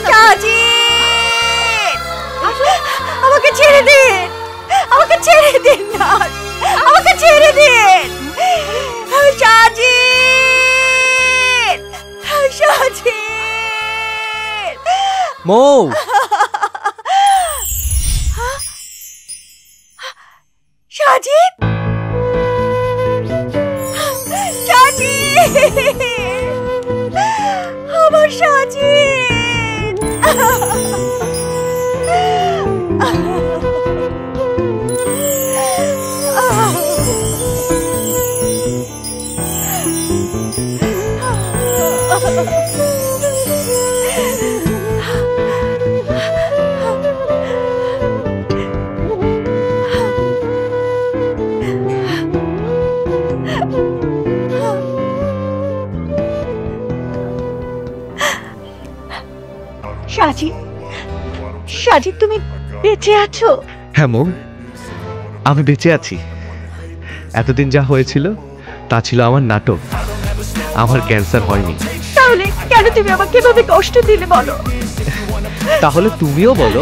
সাজিদ, আমাকে ছেড়ে দিন, আমাকে ছেড়ে দিন না, আমাকে ছেড়ে দিন। সাজিদ, সাজিদ, মৌ, সাজিদ, সাজিদ, আমার সাজিদ। সাজিদ, সাজিদ, তুমি বেঁচে আছো? হ্যাঁ মৌ, আমি বেঁচে আছি। এতদিন যা হয়েছিল তা ছিল আমার নাটক, আমার ক্যান্সার হয়নি। তাহলে কেন তুমি আমাকে এভাবে কষ্ট দিলে বলো? তাহলে তুমিও বলো,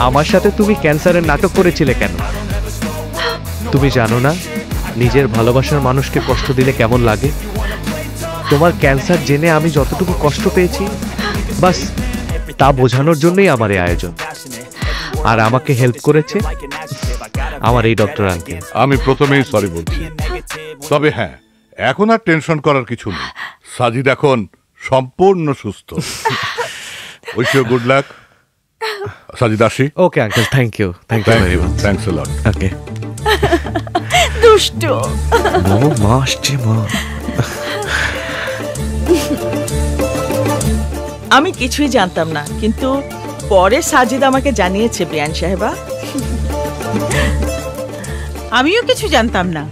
আমার সাথে তুমি ক্যান্সারের নাটক করেছিলে কেন? তুমি জানো না নিজের ভালোবাসার মানুষকে কষ্ট দিলে কেমন লাগে? তোমার ক্যান্সার জেনে আমি যতটুকু কষ্ট পেয়েছি, বাস তা বোঝানোর জন্যই আমার এই আয়োজন। আর আমাকে হেল্প করেছে আমার এই ডক্টর আঙ্কেল। আমি প্রথমেই সরি বলছি, তবে হ্যাঁ, এখন আর টেনশন করার কিছু নেই। সাজিদ এখন সম্পূর্ণ সুস্থ। Wish you good luck. Sajid, আসি। Okay uncle, thank you, thank you very much. Thanks a lot. Okay. দুষ্টু মা আসছে, মা। আমি কিছুই জানতাম না, কিন্তু পরে সাজিদ আমাকে জানিয়েছে বিয়ান সাহেবা। আমিও কিছু জানতাম না,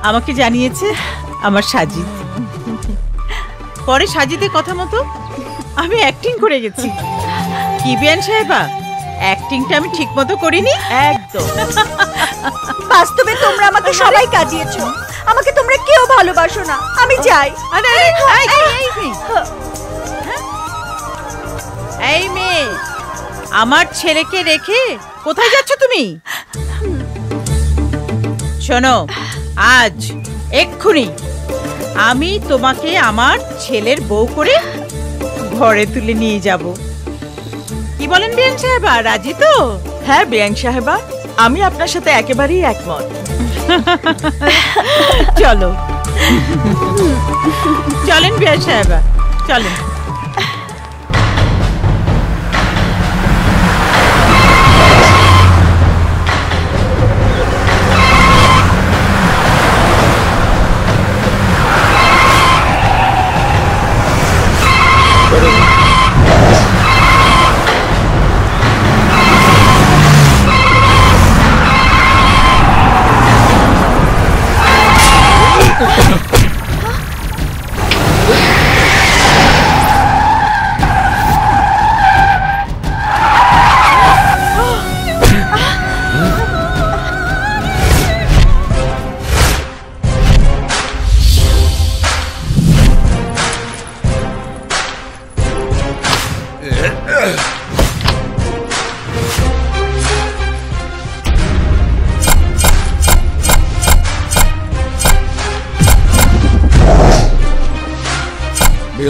আমাকে জানিয়েছে আমার সাজিদ। পরে সাজিদের কথা মতো আমি অ্যাক্টিং করে গেছি। কি বিয়ান সাহেবা, অ্যাক্টিংটা আমি ঠিক মতো করিনি? একদম। বাস্তবে তোমরা আমাকে সবাই কাজিয়েছো, আমাকে তোমরা কেউ ভালোবাসো না। আমি চাই। এই মেয়ে, আমার ছেলেকে রেখে কোথায় যাচ্ছ তুমি? শোনো, আজ এক্ষুনি আমি তোমাকে আমার ছেলের বউ করে ঘরে তুলে নিয়ে যাব। কি বলেন বিয়ান সাহেবা, রাজি তো? হ্যাঁ বিয়ান সাহেবা, আমি আপনার সাথে একেবারেই একমত। চলো, চলেন বিয়ান সাহেবা, চলেন।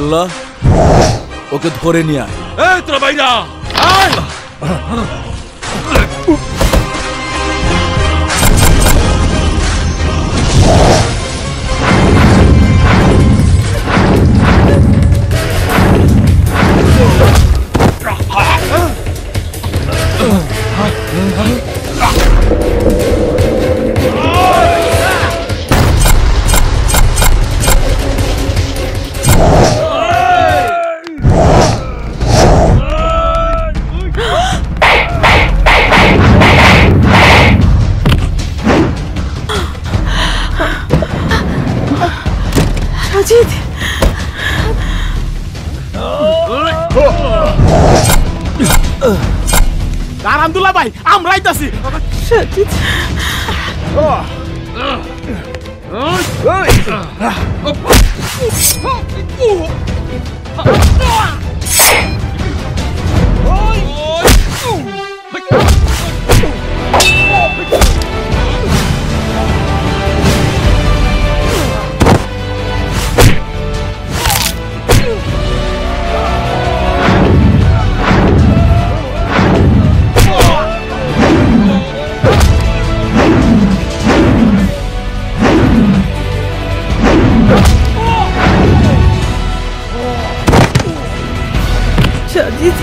আবদুল্লাহ, ওকে ধরে নিয়ে আয়। এই তোরা বাইরা আয়। সাজিদ, আলহামদুলিল্লাহ ভাই, আমরা আইতাছি। সাজিদ, সাজিদ,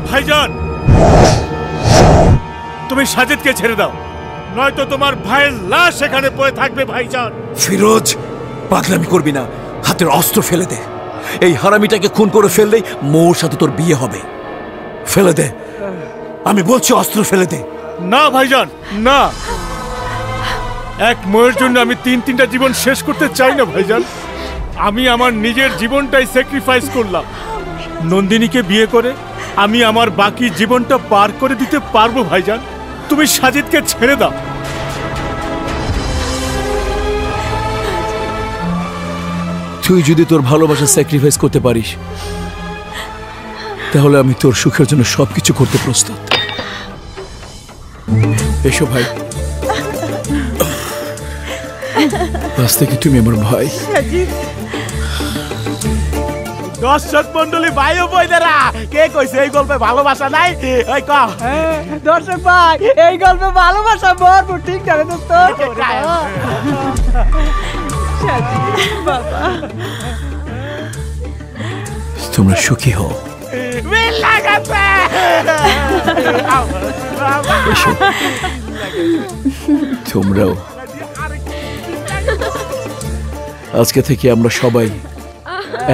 ভাইজান, তুমি সাজিদকে ছেড়ে দাও, নয়তো তোমার ভাইয়ের লাশ এখানে পড়ে থাকবে। ভাইজান। ফিরোজ, পাগলামি করবি না, হাতের অস্ত্র ফেলে দে। এই হারামিটাকে খুন করে ফেললেই মৌর সাথে তোর বিয়ে হবে। ফেলে দে, আমি বলছি অস্ত্র ফেলে দে। না ভাইজান, না। এক মৌয়ের জন্য আমি তিনটা জীবন শেষ করতে চাই না ভাইজান। আমি আমার নিজের জীবনটাই স্যাক্রিফাইস করলাম। নন্দিনীকে বিয়ে করে আমি আমার বাকি জীবনটা পার করে দিতে পারবো ভাইজান। তুমি সাজিদকে ছেড়ে দাও। তুই যদি তোর ভালোবাসা স্যাক্রিফাইস করতে পারিস, তাহলে আমি তোর সুখের জন্য সবকিছু করতে প্রস্তুত। এসো ভাই, আজ থেকে তুমি আমার ভাই। দর্শক মন্ডলী ভাই ও বোনেরা, কে কইছে এই গল্পে ভালোবাসা নাই? ওই ক দর্শক ভাই, এই গল্পে ভালোবাসা ভরপুর, ঠিক জানে দোস্ত। বাবা তোমরা সুখী হও। তোমরাও। আজকে থেকে আমরা সবাই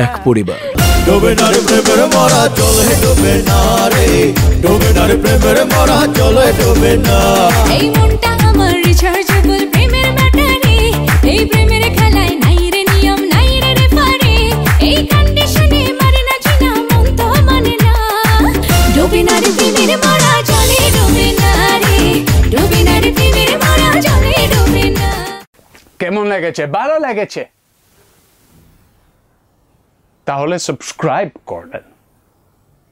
এক পরিবার। ডোবে না রে প্রেমের মরা চলে ডোবে না রে, ডোবে না রে প্রেমের মরা চলে ডোবে না। এই মনটা আমার রিচার্জেবল প্রেমের ব্যাটারি, এই প্রেমের খেলায় নাই রে নিয়ম নাই রে রেফারি, এই কন্ডিশনে মারে না জিনা মন তো মানে না। ডোবে না রে প্রেমের মরা চলে ডোবে না রে, ডোবে না রে প্রেমের মরা চলে ডোবে না। কেমন লেগেছে? ভালো লেগেছে? তাহলে সাবস্ক্রাইব করবেন।